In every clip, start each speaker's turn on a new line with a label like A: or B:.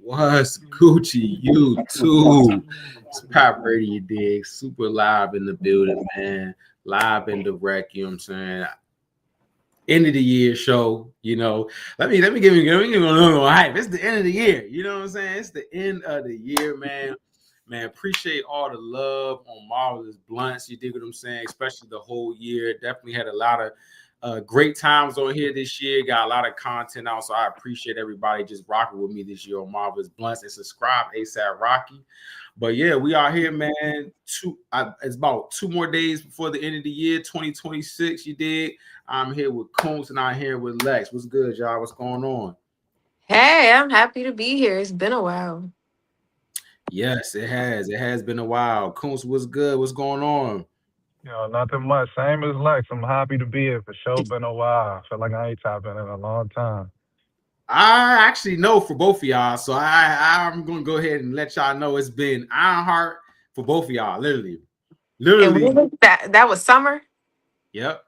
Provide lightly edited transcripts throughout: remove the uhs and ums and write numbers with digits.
A: What's Gucci? You too. It's Pat Brady, you dig? Super live in the building, man. Live and direct, you know what I'm saying? End of the year show, you know. Let me give you a little hype. It's the end of the year, you know what I'm saying? It's the end of the year, man. Man, appreciate all the love on Marvelous Blunts. You dig what I'm saying? Especially the whole year. Definitely had a lot of great times on here this year. Got a lot of content out, so I appreciate everybody just rocking with me this year on Marvelous Blunts. And subscribe ASAP Rocky. But yeah, we are here, man. It's about 2 more days before the end of the year, 2026. You did. I'm here with Coons and I'm here with Lex. What's good, y'all? What's going on?
B: Hey, I'm happy to be here. It's been a while.
A: Yes, it has. It has been a while. Coons, what's good? What's going on?
C: Nothing much. Same as Lex. I'm happy to be here for sure. Been a while. Feel like I ain't tapping in a long time.
A: I actually know for both of y'all, so I'm gonna go ahead and let y'all know it's been Ironheart for both of y'all. Literally,
B: And
A: literally.
B: what was that? That was summer.
A: Yep,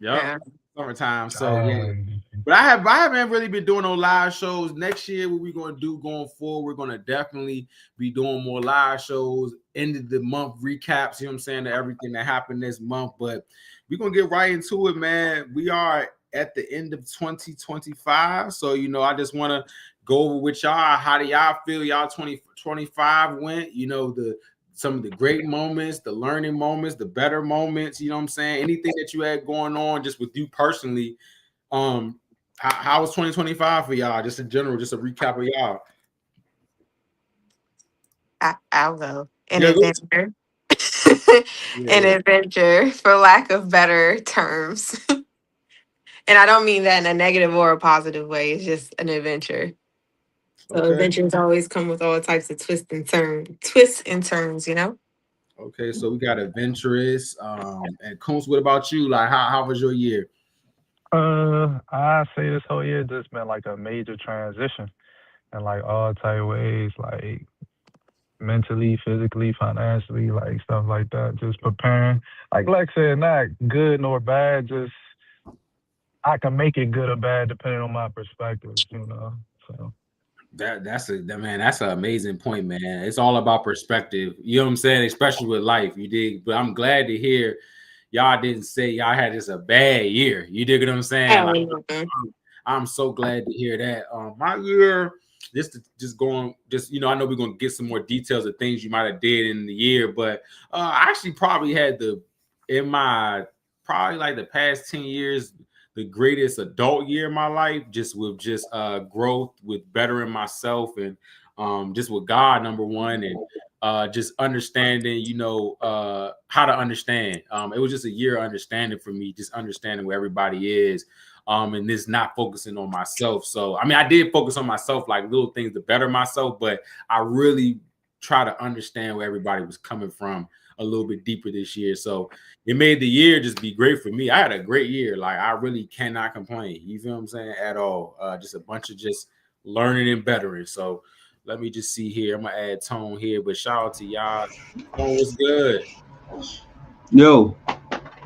A: yep.
B: Yeah.
A: Summertime. So yeah.
C: Dang.
A: But I haven't really been doing no live shows. Next year, what we're gonna do going forward, we're gonna definitely be doing more live shows, end of the month recaps, you know what I'm saying, to everything that happened this month. But we're gonna get right into it, man. We are at the end of 2025. So I just wanna go over with y'all. How do y'all feel y'all 2025 went? The some of the great moments, the learning moments, the better moments, you know what I'm saying? Anything that you had going on just with you personally. How was 2025 for y'all? Just in general, just a recap of y'all.
B: I'll go. An
A: Yeah,
B: adventure. An
A: yeah.
B: adventure, for lack of better terms. And I don't mean that in a negative or a positive way. It's just an adventure. So
A: Okay.
B: adventures always come with all types of twists and turns, you know?
A: Okay. So we got adventurous. And Coons, what about you? Like, how was your year?
C: I say this whole year just been like a major transition in like all type ways, like mentally, physically, financially, like stuff like that. Just preparing. Like Lex said, not good nor bad. Just I can make it good or bad depending on my perspectives. So
A: That's an amazing point, man. It's all about perspective. You know what I'm saying? Especially with life, you dig. But I'm glad to hear y'all didn't say y'all had just a bad year. You dig what I'm saying? Like
B: Mhm.
A: I'm so glad to hear that. My year, just going, I know we're gonna get some more details of things you might have did in the year, but I actually probably had in my probably like the past 10 years the greatest adult year in my life, just with just growth, with bettering myself, and just with God, number one, and just understanding, how to understand. It was just a year of understanding for me, just understanding where everybody is, and this not focusing on myself. So, I mean, I did focus on myself, like little things to better myself, but I really try to understand where everybody was coming from a little bit deeper this year. So it made the year just be great for me. I had a great year. Like, I really cannot complain. You feel what I'm saying? At all. Just a bunch of just learning and bettering. So let me just see here. I'm gonna add tone here, but shout out to y'all. Tone was good.
D: Yo,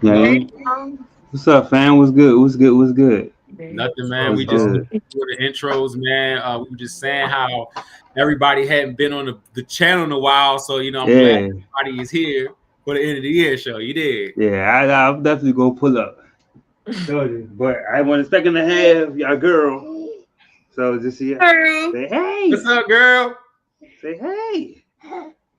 A: No,
D: yeah,
B: Hey, um,
D: what's up, fam? What's good? What's good? What's good?
A: nothing, man.
C: what's
A: We
D: What's
A: just
C: up?
D: good?
A: for the intros, man. We were just saying how everybody hadn't been on the channel in a while, so I'm glad
D: Yeah,
A: everybody is here for the end of the year show. You did.
D: yeah. I'll definitely go pull up. Told you, but I wasn't expecting to have y'all girl. So just see,
B: True.
D: say hey,
A: What's up, girl?
D: say hey.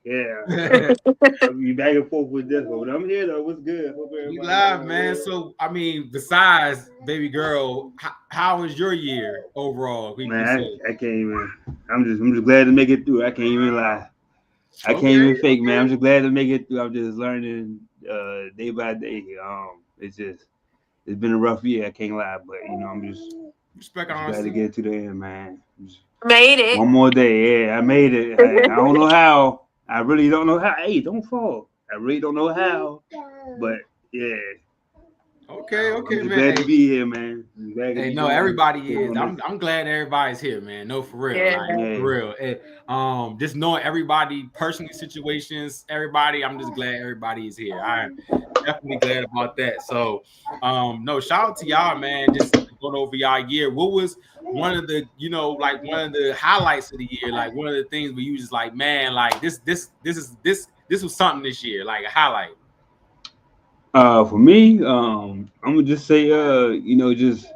D: Yeah, I'll be back and forth with this one. But I'm here though. What's good? Hope
A: We
D: everybody
A: live,
D: doing
A: man.
D: well.
A: So, I mean, besides baby girl, how was your year overall? We can
D: Man,
A: say.
D: I can't even. I'm just glad to make it through. I can't even lie. I can't
A: Okay,
D: even fake, man. I'm
A: okay.
D: just glad to make it through. I'm just learning day by day. It's been a rough year. I can't lie, but I'm
A: Respect
D: just glad to
A: honesty.
D: get to the end, man. Just
B: Made it.
D: one more day. Yeah, I made it. I don't know how. I really don't know how. Hey, don't fall. I really don't know how. But yeah,
A: Okay,
D: I'm
A: okay,
D: just
A: man.
D: glad to
A: Hey,
D: be here, man. I'm glad to
A: hey,
D: be
A: no,
D: doing
A: everybody is.
D: doing this.
A: I'm glad everybody's here, man. No, for real,
B: Yeah.
A: like for
D: Yeah,
A: real. Just knowing everybody personally situations, everybody. I'm just glad everybody is here. I'm definitely glad about that. So, no, shout out to y'all, man. Just going over y'all year. one of the, you know, like one of the highlights of the year, like one of the things where you just like, man, like this was something this year, like a highlight.
D: For me, I'm gonna just say, just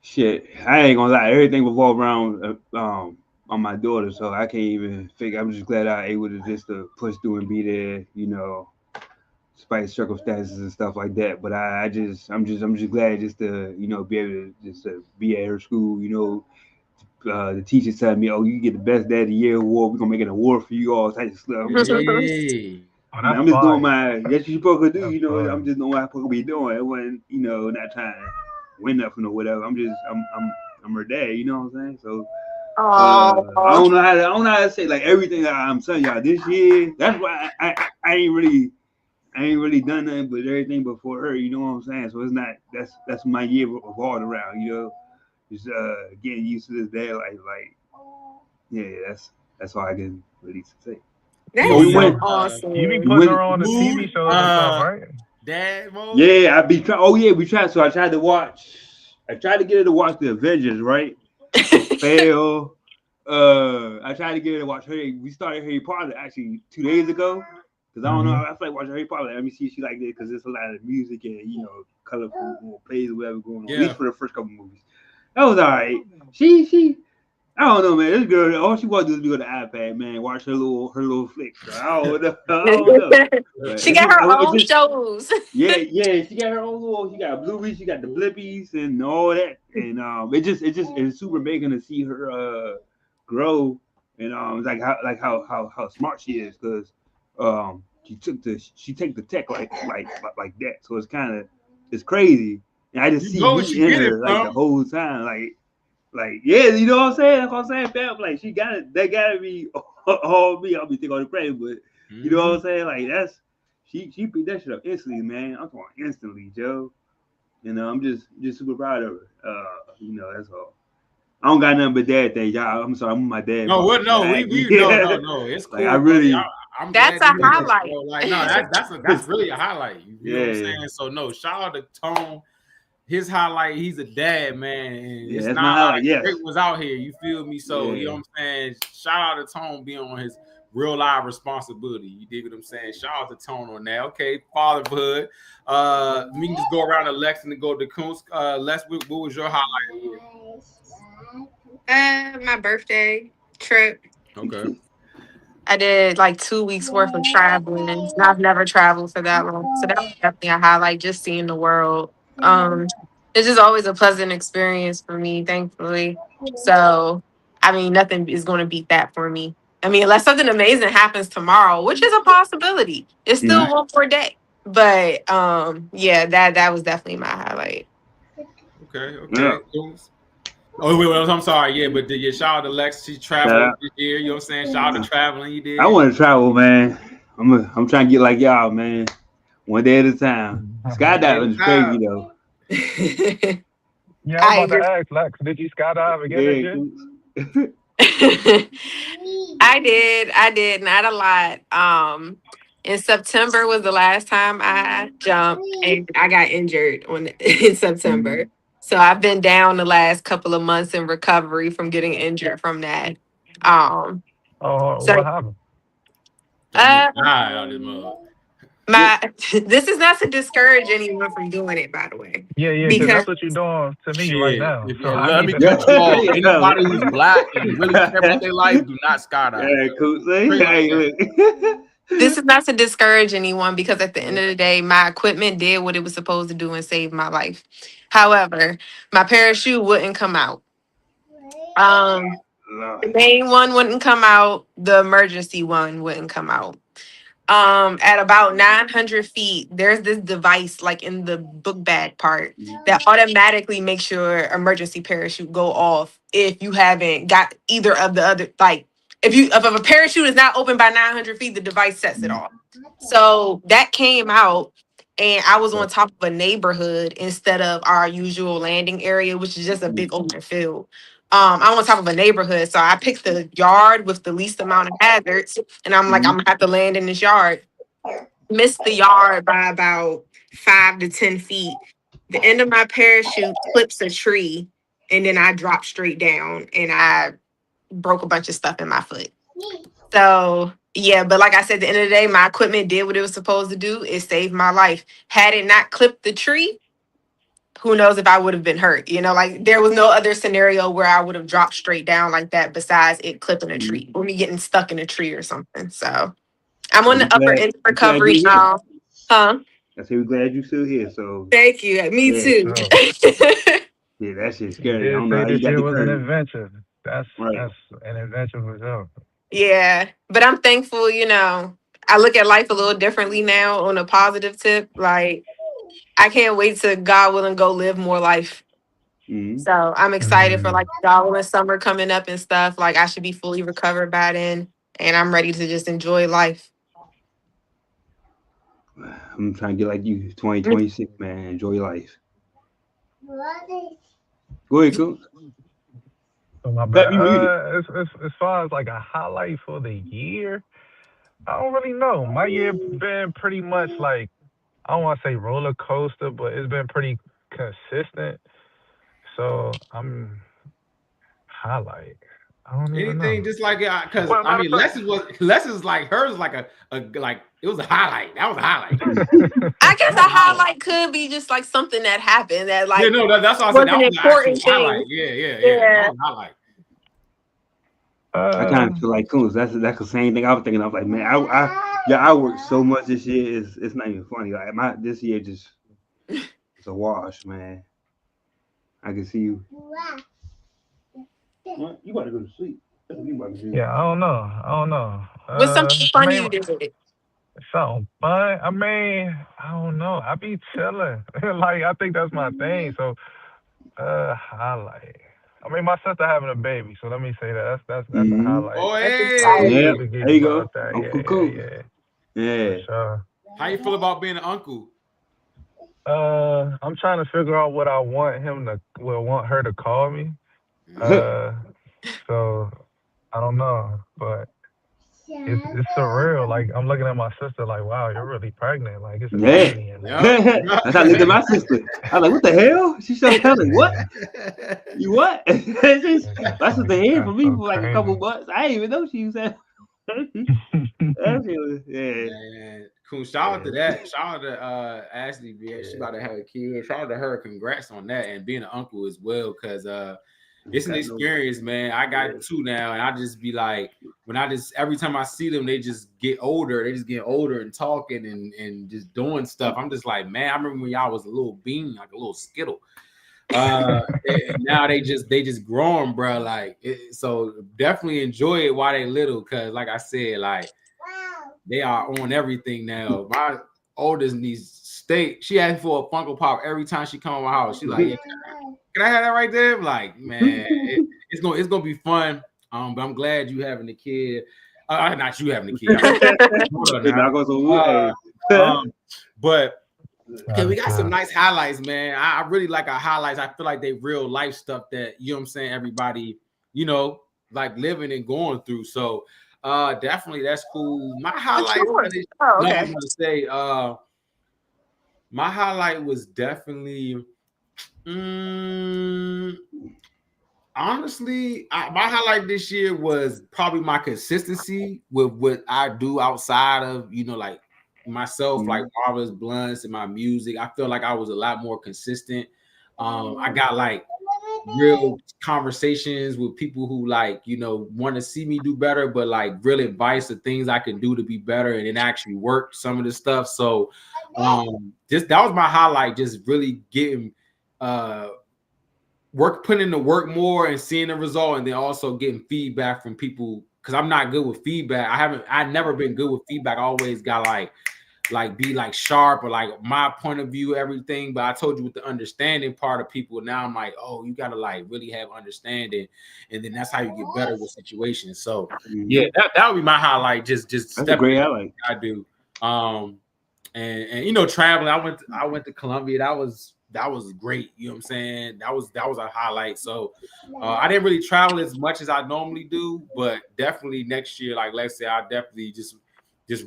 D: shit. I ain't gonna lie, everything revolved around on my daughter, so I can't even figure. I'm just glad I able to just to push through and be there, despite circumstances and stuff like that. But I'm just glad just to, be able to just to be at her school, the teacher telling me, "Oh, you get the best dad of the year award. We're gonna make an award for you all types of stuff." I'm just like,
A: Hey.
C: Oh,
D: man,
C: that's
D: I'm just doing
C: fire.
D: my what you supposed to do,
C: That's
D: I'm
C: fire.
D: just doing what I'm supposed to be doing. It wasn't, not trying to win nothing or whatever. I'm her dad, you know what I'm saying? So
B: Oh,
D: I don't know how to say like everything that I'm telling y'all this year. That's why I ain't really done nothing but everything before her, you know what I'm saying? So it's not that's my year revolved around, just getting used to this dad like yeah, that's all I can really say.
B: that
D: Oh,
A: So
B: is
D: we
B: so
D: went.
C: You be
B: awesome.
D: We
C: putting her
D: went.
C: on the TV
A: mood,
C: shows and stuff, right?
A: dad mode.
D: Yeah, I be trying. Oh yeah, we tried. So I tried to watch. I tried to get her to watch the Avengers, right? Fail. I tried to get her to watch Harry. We started Harry Potter actually 2 days ago. Cause I don't know.
C: Mm-hmm.
D: I feel like watching Harry Potter. Let me see if she like this because there's a lot of music and colorful plays or whatever going on. At
A: Yeah.
D: least for the first couple movies, that was all right. She I don't know, man. This girl, all she wants to do is be on the iPad, man. Watch her little flicks. So I don't know. I don't know. But
B: She got her
D: it's
B: own
D: just
B: shows.
D: yeah. She got her own little. She got Blueberry. She got the Blippies and all that. And it's super making to see her grow and how smart she is because she take the tech like that. So it's crazy. And I just
A: You
D: see
A: know where
D: me
A: she
D: in
A: get it
D: her like the
A: from.
D: whole time like yeah, you know what I'm saying? That's what I'm saying, fam. Like she got it. That gotta be all me. I'll be taking all the credit, but you know what I'm saying? Like that's she beat that shit up instantly, man. I'm talking instantly, Joe. I'm just super proud of her. That's all. I don't got nothing but dad things, y'all. I'm sorry, I'm my dad
A: No,
D: boss.
A: what? No,
D: Like,
A: we
D: yeah.
A: no. It's
D: Like I
A: cool, bro.
D: really,
A: I'm
B: That's
A: glad
B: a
A: to hear that,
B: highlight.
A: bro. Like, no, that's really a highlight. You know what I'm
D: yeah,
A: saying? So no, shout out to Tone. His highlight, he's a dad, man, and
D: yeah.
A: it's
D: That's
A: not
D: my
A: a lot
D: highlight.
A: of
D: Yes,
A: great ones out here. You feel me? So you know
D: yeah.
A: what I'm saying? Shout out to Tone being on his real live responsibility. You dig what I'm saying? Shout out to Tone on that. Okay, fatherhood. We can just go around to Lex and then go to Coons. Lex, what was your highlight?
B: My birthday trip.
A: Okay.
B: I did like 2 weeks worth of traveling. And I've never traveled for that long. So that was definitely a highlight, just seeing the world. It's just always a pleasant experience for me, thankfully. So I mean, nothing is gonna beat that for me. I mean, unless something amazing happens tomorrow, which is a possibility. It's still
D: Mm.
B: one more day. But yeah, that was definitely my highlight.
A: Okay.
D: Yeah.
A: Coons. Oh wait, I'm sorry. Yeah, but yeah, shout out to Lex. She
D: Shout
A: traveled
D: out.
A: this year. You know what I'm saying? Shout out to traveling. You
D: I
A: did.
D: want to travel, man. I'm trying to get like y'all, man. One day at a time.
A: One day at
D: Skydiving is
A: a time.
D: crazy though.
C: Yeah, I was
B: I
C: about to
B: agree.
C: ask, Lex, did you skydive again this
D: Yeah,
C: year?
D: Coops.
B: I did not a lot. In September was the last time I jumped, and I got injured in September.
D: Mhm.
B: So I've been down the last couple of months in recovery from getting injured from that. Um,
C: Oh,
B: so
C: what happened?
A: You almost
B: uh,
A: died out of this mug.
B: my this is not to discourage anyone from doing it, by the way,
C: Yeah, because
B: because
C: that's what you're doing to me right
A: Shit.
C: now. So
A: And
C: I
A: let
C: need
A: me
C: to
A: cut
C: know.
A: you off.
D: Yeah.
A: Anybody who's black and really care about their life, do not skydive.
D: Yeah, Coops. Hey,
A: Straight like that.
D: look.
B: this is not to discourage anyone, because at the end of the day, my equipment did what it was supposed to do and saved my life. However, my parachute wouldn't come out. Um, the
D: Lord.
B: main one wouldn't come out. The emergency one wouldn't come out. At about 900 feet, there's this device like in the book bag part that automatically makes your emergency parachute go off if you haven't got either of the other, like if a parachute is not open by 900 feet, the device sets it off. So that came out, and I was on top of a neighborhood instead of our usual landing area, which is just a big open field. I'm on top of a neighborhood, so I picked the yard with the least amount of hazards, and I'm like, I'm
D: Mhm.
B: gonna have to land in this yard. Missed the yard by about 5 to 10 feet. The end of my parachute clips a tree, and then I dropped straight down and I broke a bunch of stuff in my foot. So yeah, but like I said, at the end of the day, my equipment did what it was supposed to do. It saved my life. Had it not clipped the tree, who knows if I would have been hurt? You know, like there was no other scenario where I would have dropped straight down like that besides it clipping a tree or me getting stuck in a tree or something. So I'm on
D: We
B: the upper
D: glad,
B: end of
D: we glad
B: recovery.
D: you here.
B: Huh?
D: I say we're glad you still here. So
B: Thank you. Me
D: yeah,
B: too.
C: So
D: yeah, that shit's
C: you
D: scary. I
C: did
D: don't know
C: say
D: how you
C: this
D: got
C: year
D: the
C: was an
D: courage.
C: adventure. That's
D: Right.
C: an adventure for sure.
B: Yeah, but I'm thankful, you know. I look at life a little differently now on a positive tip. Like, I can't wait to, God willing, go live more life.
D: Mm-hmm.
B: So I'm excited for
C: Mm.
B: like God willing summer coming up and stuff. Like, I should be fully recovered by then. And I'm ready to just enjoy life.
D: I'm trying to get like you, 2026, man. Enjoy your life. Go ahead, coach.
C: So my
D: Let
C: bad.
D: me mute it.
C: As far as like a highlight for the year, I don't really know. My year been pretty much like, I don't want to say roller coaster, but it's been pretty consistent. So I'm highlight. I don't even know.
A: Anything just like it, because
C: Well,
A: I
C: matter
A: mean,
C: of
A: Less's like hers was like a like it was a highlight. That was a highlight.
C: fact.
B: I guess a highlight could be just like something that happened that
A: Yeah,
B: like
A: no, that's what I
B: was
A: said. That
B: an
A: was the actual
B: important
A: highlight.
B: thing.
A: Yeah. That
B: Yeah.
A: was a highlight.
D: I kind of feel like coons. That's the same thing I was thinking. I was like, man, I worked so much this year. It's not even funny. Like this year just it's a wash, man. I can see you. What? You about to go to sleep? That's what you about to do.
C: Yeah, I don't know. I don't know.
B: What's something
C: I
B: funny
C: mean,
B: you did?
C: something fun. I mean, I don't know. I be chilling. Like I think that's my thing. So, highlight. I mean, my sister having a baby, so let me say that. That's a
D: Mm-hmm.
C: highlight.
A: Oh,
B: That's
C: I
A: hey.
C: can't
B: exciting.
D: Yeah,
C: wait to
D: there
C: geek
D: you go,
C: about that.
D: Uncle
C: Yeah,
D: Cool.
C: yeah, yeah, for
D: Yeah.
C: sure.
A: How you feel about being an uncle?
C: I'm trying to figure out what I want want her to call me.
A: Mm.
C: Uh, so I don't know, but it's surreal. Like I'm looking at my sister, like, wow, you're really pregnant. Like it's a
D: Yeah.
C: baby in there.
A: Yep.
D: That's how I looked at my sister. I was like, what the hell? She started telling what?
C: Yeah,
D: You what? My sister here for
C: that's
D: me
C: so
D: for like a couple
C: crazy.
D: months. I didn't even know she was that. That shit was, yeah.
A: Man, cool. Shout out to
C: Yeah.
A: that. Shout out to Ashley. She about to have a kid. Shout out to her. Congrats on that and being an uncle as well. Cause it's an
D: Got no,
A: experience, man. I
D: yeah.
A: got two now, and I just be like, when I just every time I see them, they just get older. They just get older and talking and just doing stuff. I'm just like, man, I remember when y'all was a little bean, like a little skittle. And now they just growing, bro. Like so, definitely enjoy it while they little, cause like I said, like they are on everything now. My oldest niece stay. She asked for a Funko Pop every time she come to my house. She like, yeah, can I have that right there? I'm like, man, it's gonna be fun. But I'm glad you having the kid. Not you having the kid. Hold on
D: Hey,
A: now.
D: knock on some wood. Hey.
A: But okay, we got some
C: Sure.
A: nice highlights, man. I really like our highlights. I feel like they real life stuff that, you know what I'm saying, everybody, like living and going through. So definitely that's cool. My highlight
B: Sure. Oh,
A: no, I was
B: okay.
A: gonna say my highlight was definitely honestly, my highlight this year was probably my consistency with what I do outside of, like myself, like Marvelous Blunts and my music. I feel like I was a lot more consistent. I got like real conversations with people who want to see me do better, but like real advice of things I can do to be better, and it actually worked some of the stuff. So that was my highlight, just really getting putting in the work more and seeing the result, and then also getting feedback from people, because I'm not good with feedback. I've never been good with feedback. I always got be like sharp or like my point of view, everything. But I told you with the understanding part of people, now I'm like, oh, you gotta like really have understanding, and then that's how you get better with situations. So yeah, that would be my highlight. Just
D: That's a great highlight.
A: I do. And traveling. I went to Colombia. That was great. You know what I'm saying? That was a highlight. So I didn't really travel as much as I normally do, but definitely next year, like let's say, I definitely just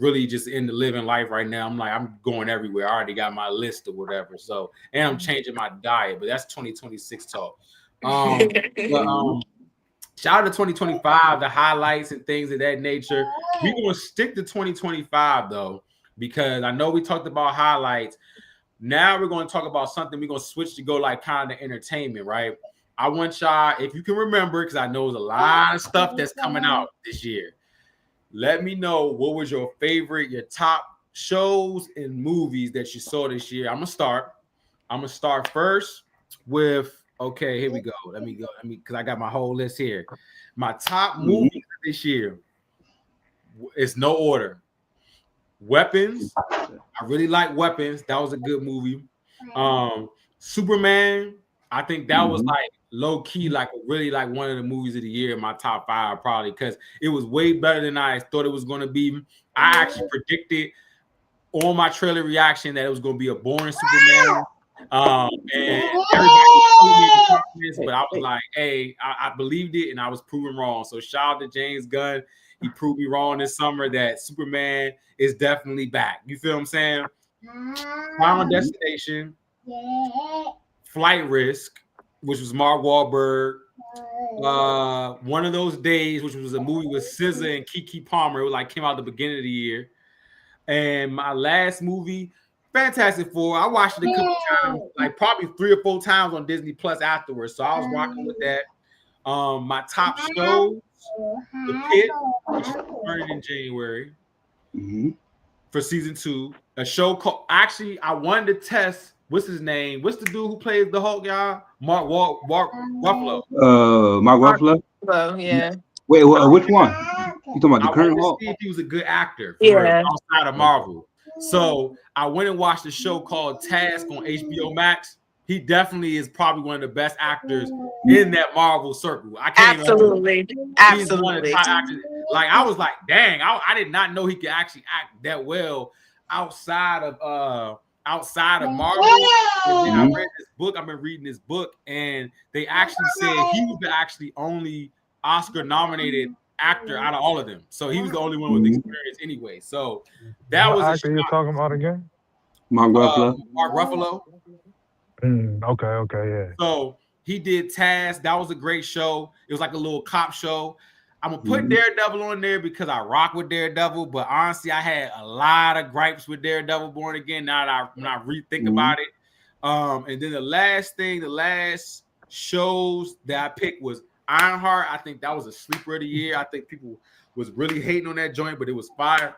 A: really just into living life right now. I'm going everywhere. I already got my list or whatever. So, and I'm changing my diet, but that's 2026 talk. But shout out to 2025, the highlights and things of that nature. We're gonna stick to 2025 though, because I know we talked about highlights. Now we're going to talk about something. We're going to switch to go like kind of entertainment, right? I want y'all, if you can remember, because I know there's a lot of stuff that's coming out this year. Let me know what was your favorite, your top shows and movies that you saw this year. I'm gonna start first with, okay, here we go. Let me because I got my whole list here. My top movies this year. It's no order. Weapons. I really like Weapons. That was a good movie. Superman. I think that was like low key, like really like one of the movies of the year in my top 5, probably, because it was way better than I thought it was going to be. I actually predicted on my trailer reaction that it was going to be a boring Superman. And everybody was confidence, but I was like, hey, I believed it and I was proven wrong. So shout out to James Gunn. He proved me wrong this summer that Superman is definitely back. You feel what I'm saying? Final Destination, Flight Risk, which was Mark Wahlberg. One of Those Days, which was a movie with SZA and Keke Palmer. It like came out at the beginning of the year. And my last movie, Fantastic Four. I watched it a couple times, like probably 3 or 4 times on Disney Plus afterwards. So I was rocking with that. My top shows, The Pit, which is starting in January for season 2. A show called, actually, I wanted to test, what's his name? What's the dude who plays the Hulk, y'all? Mark Ruffalo.
D: Mark Ruffalo?
B: Yeah.
D: Wait, which one? You talking about the current Hulk?
A: See if he was a good actor for real, outside of Marvel. So I went and watched a show called Task on HBO Max. He definitely is probably one of the best actors in that Marvel circle. I can't
B: Absolutely.
A: Like I was like, dang, I did not know he could actually act that well outside of Marvel. And then I read this book. I've been reading this book, and they actually said he was the actually only Oscar nominated actor out of all of them. So he was the only one with experience anyway. So that was
C: actor you're talking about again?
D: Mark Ruffalo.
A: Mark Ruffalo.
C: Okay, yeah.
A: So he did Task. That was a great show. It was like a little cop show. I'm gonna put Daredevil on there because I rock with Daredevil, but honestly, I had a lot of gripes with Daredevil Born Again. Now that when I rethink about it, and then the last shows that I picked was Ironheart. I think that was a sleeper of the year. I think people was really hating on that joint, but it was fire.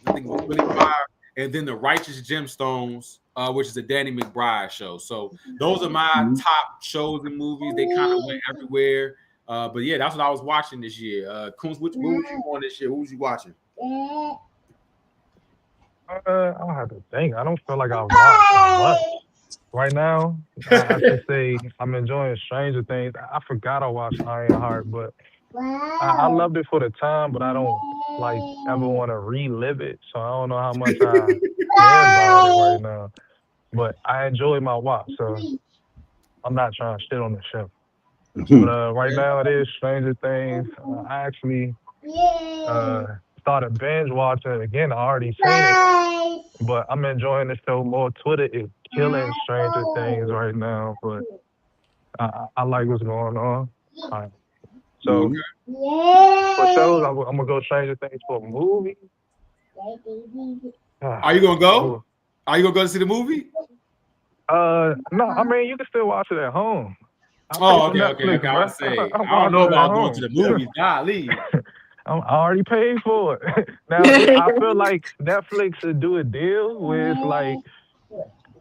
A: I think it was really fire. And then The Righteous Gemstones, which is a Danny McBride show. So those are my top shows and movies. They kind of went everywhere. But yeah, that's what I was watching this year. Coons, which movie was you on this year? Who was you watching?
C: I'll have to think. I don't feel like I've watched much. Right now, I can say I'm enjoying Stranger Things. I forgot I watched Ironheart, but I loved it for the time, but I don't like ever want to relive it. So I don't know how much I care about it right now. But I enjoy my watch, so I'm not trying to shit on the show. But right now it is Stranger Things. I actually started binge watching it again. I already seen it, but I'm enjoying the show more. Twitter is killing Stranger Things right now, but I like what's going on. So for shows, I'm gonna go Stranger Things. For a movie,
A: are you gonna go? Are you gonna go to see the movie?
C: No, I mean you can still watch it at home.
A: Okay. I gotta say, I don't know about going to the movies. Golly.
C: I already paid for it. Now I feel like Netflix should do a deal with like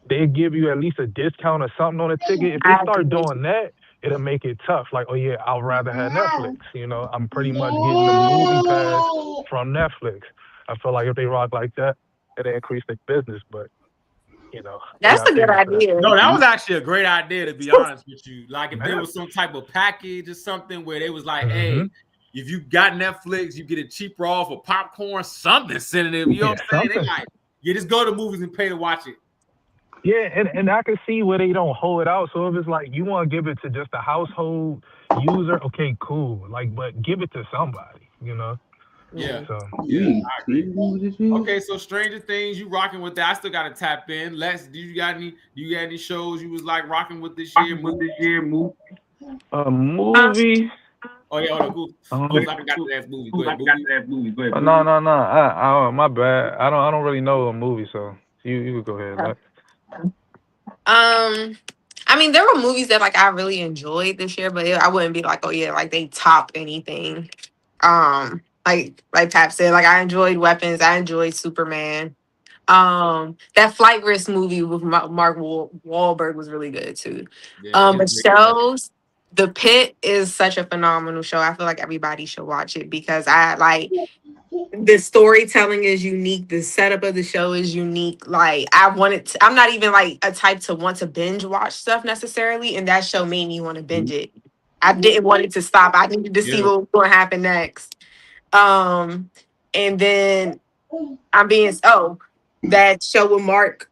C: they give you at least a discount or something on a ticket. If they start doing that, it'll make it tough. Like, oh yeah, I'd rather have Netflix. You know, I'm pretty much getting the movie pass from Netflix. I feel like if they rock like that, it'll increase their business. But you know,
B: that's a good idea.
A: No, that was actually a great idea, to be honest with you. Like if there was some type of package or something where they was like, hey, if you got Netflix, you get it cheaper off of popcorn, something sensitive. You know what I'm saying? They like, just go to movies and pay to watch it.
C: Yeah, and I can see where they don't hold it out. So if it's like you want to give it to just a household user, okay, cool. Like, but give it to somebody, you know?
A: Yeah.
C: So,
A: I agree. Okay, so Stranger Things, you rocking with that. I still gotta tap in. Les, do you got any shows you was like rocking with this year?
C: A movie.
A: Oh yeah, hold on, Goose. Goose, I forgot the last movie. Go ahead, movie.
C: No. My bad. I don't really know a movie, so you could go ahead. Like.
B: I mean, there were movies that like I really enjoyed this year, but I wouldn't be like, oh yeah, like they top anything. Like Pap said, like I enjoyed Weapons, I enjoyed Superman. That Flight Risk movie with Mark Wahlberg was really good too.
A: Yeah,
B: But shows, The Pit is such a phenomenal show. I feel like everybody should watch it because I like the storytelling is unique. The setup of the show is unique. Like I'm not even like a type to want to binge watch stuff necessarily, and that show made me want to binge it. I didn't want it to stop. I needed to see what was going to happen next. And then that show with Mark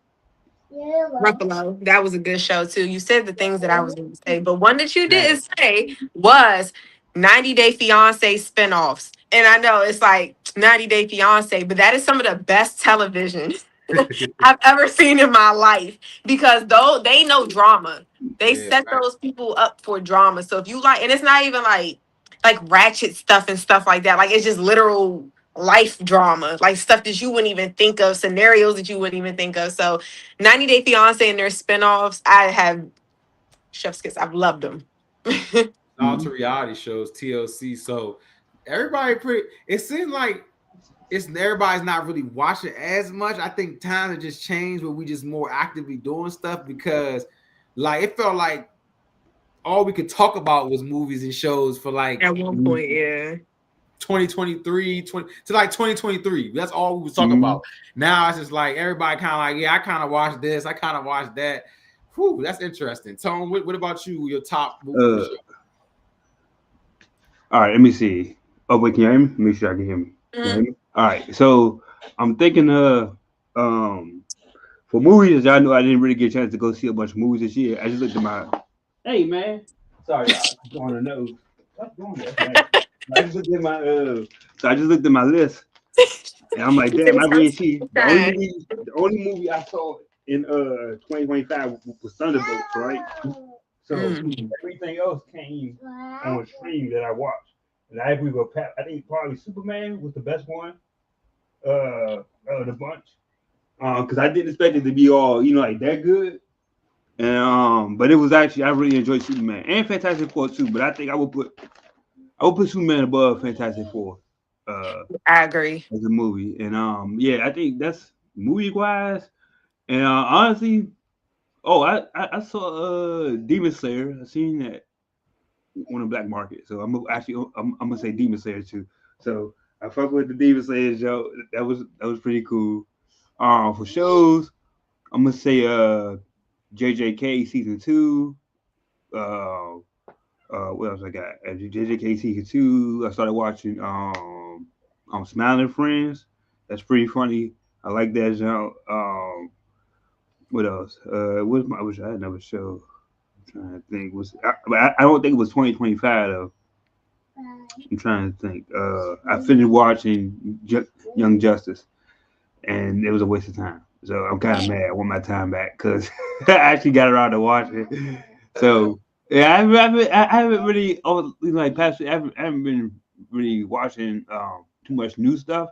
B: Ruffalo, that was a good show too. You said the things that I was going to say, but one that you didn't say was 90 Day Fiance spinoffs. And I know it's like 90 Day Fiance, but that is some of the best television I've ever seen in my life because though they know drama, they set those people up for drama. So if you like, and it's not even like ratchet stuff and stuff like that. Like it's just literal life drama, like stuff that you wouldn't even think of, scenarios that you wouldn't even think of. So 90 Day Fiance and their spinoffs, I have chef's kiss. I've loved them.
A: All to reality shows, TLC. So everybody it seems like everybody's not really watching as much. I think times have just changed where we just more actively doing stuff because like it felt like all we could talk about was movies and shows for like
B: at one point, yeah.
A: 2023 to like 2023. That's all we was talking about. Now it's just like everybody kind of like, yeah, I kind of watched this, I kind of watched that. Whew, that's interesting. Tone, what about you? Your top movie?
D: All right, let me see. Oh wait, can you hear me? Make sure I can hear me. Can you hear me? All right, so I'm thinking for movies, y'all know I didn't really get a chance to go see a bunch of movies this year. I just looked at my hey man, sorry, I'm going to know. What's going on? I just looked at my I just looked at my list, and I'm like, damn, I really see the only movie I saw in 2025 was Thunderbolts, right? So everything else came on stream that I watched, and I agree with Pat. I think probably Superman was the best one, the bunch, because I didn't expect it to be all like that good, and but it was actually I really enjoyed Superman and Fantastic Four too. But I think I would put Superman above Fantastic Four.
B: I agree.
D: As a movie, and yeah, I think that's movie wise, and honestly. Oh, I saw Demon Slayer. I seen that on the black market, so I'm gonna say Demon Slayer too. So I fuck with the Demon Slayer show. That was pretty cool. For shows, I'm gonna say JJK season 2. What else I got? JJK season 2. I started watching Smiling Friends. That's pretty funny. I like that show. What else? I wish I had another show. I'm trying to think. I don't think it was 2025 though. I'm trying to think. I finished watching Young Justice, and it was a waste of time. So I'm kind of mad. I want my time back because I actually got around to watching it. So yeah, I haven't really like past. I haven't been really watching too much new stuff.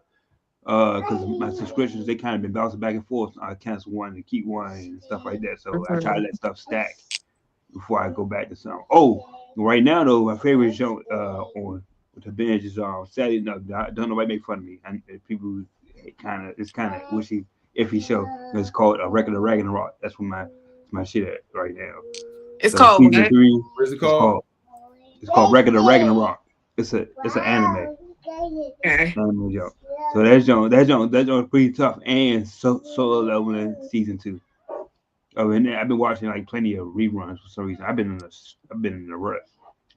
D: Because my subscriptions they kind of been bouncing back and forth. I cancel one and keep one and stuff like that. So I try to let stuff stack before I go back to some. Oh, right now though, my favorite show on the binge is Saturday. No, don't nobody make fun of me. And people it's kind of wishy iffy show. It's called A Record of Ragnarok. That's what my shit at right now.
B: It's called
D: season 3.
A: What's it called?
D: It's called Record of Ragnarok. It's an anime. Anime joke. So that joint pretty tough and solo leveling season 2. Oh, and I've been watching like plenty of reruns for some reason. I've been in the rut.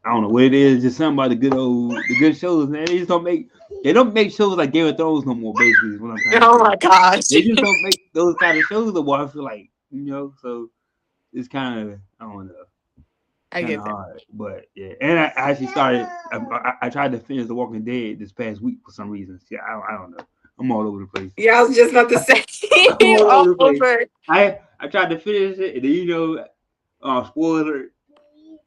D: I don't know what it is. Just something about the good shows, man. They don't make shows like Game of Thrones no more. Basically, is what I'm trying to say.
B: Oh my gosh,
D: they just don't make those kind of shows no more. I feel like so it's kind of I don't know.
B: I get that.
D: Hard, but yeah, and I actually started. I tried to finish The Walking Dead this past week for some reason. Yeah, I don't know. I'm all over the place.
B: Yeah, I was just about to say. all over.
D: I tried to finish it, and then spoiler.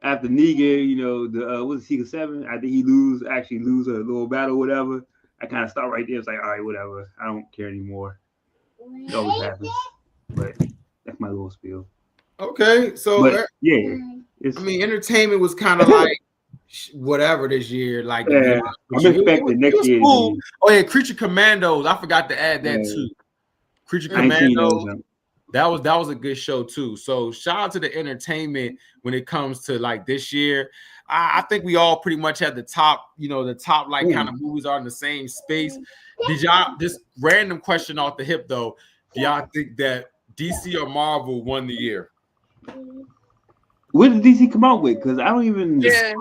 D: after Negan, you know, the what's the Secret 7? After he actually lose a little battle, whatever. I kind of stopped right there. It's like, all right, whatever. I don't care anymore. It always happens, but that's my little spiel.
A: Okay, so
D: But yeah,
A: I mean, entertainment was kind of like whatever this year. Like,
D: yeah, I'm expecting next year.
A: Cool. Oh yeah, Creature Commandos. I forgot to add that too. Creature Commandos. That was a good show too. So shout out to the entertainment when it comes to like this year. I think we all pretty much have the top, like kind of movies are in the same space. Did y'all, just random question off the hip though? Do y'all think that DC or Marvel won the year?
D: What did DC come out with? Because I don't even.
B: Yeah.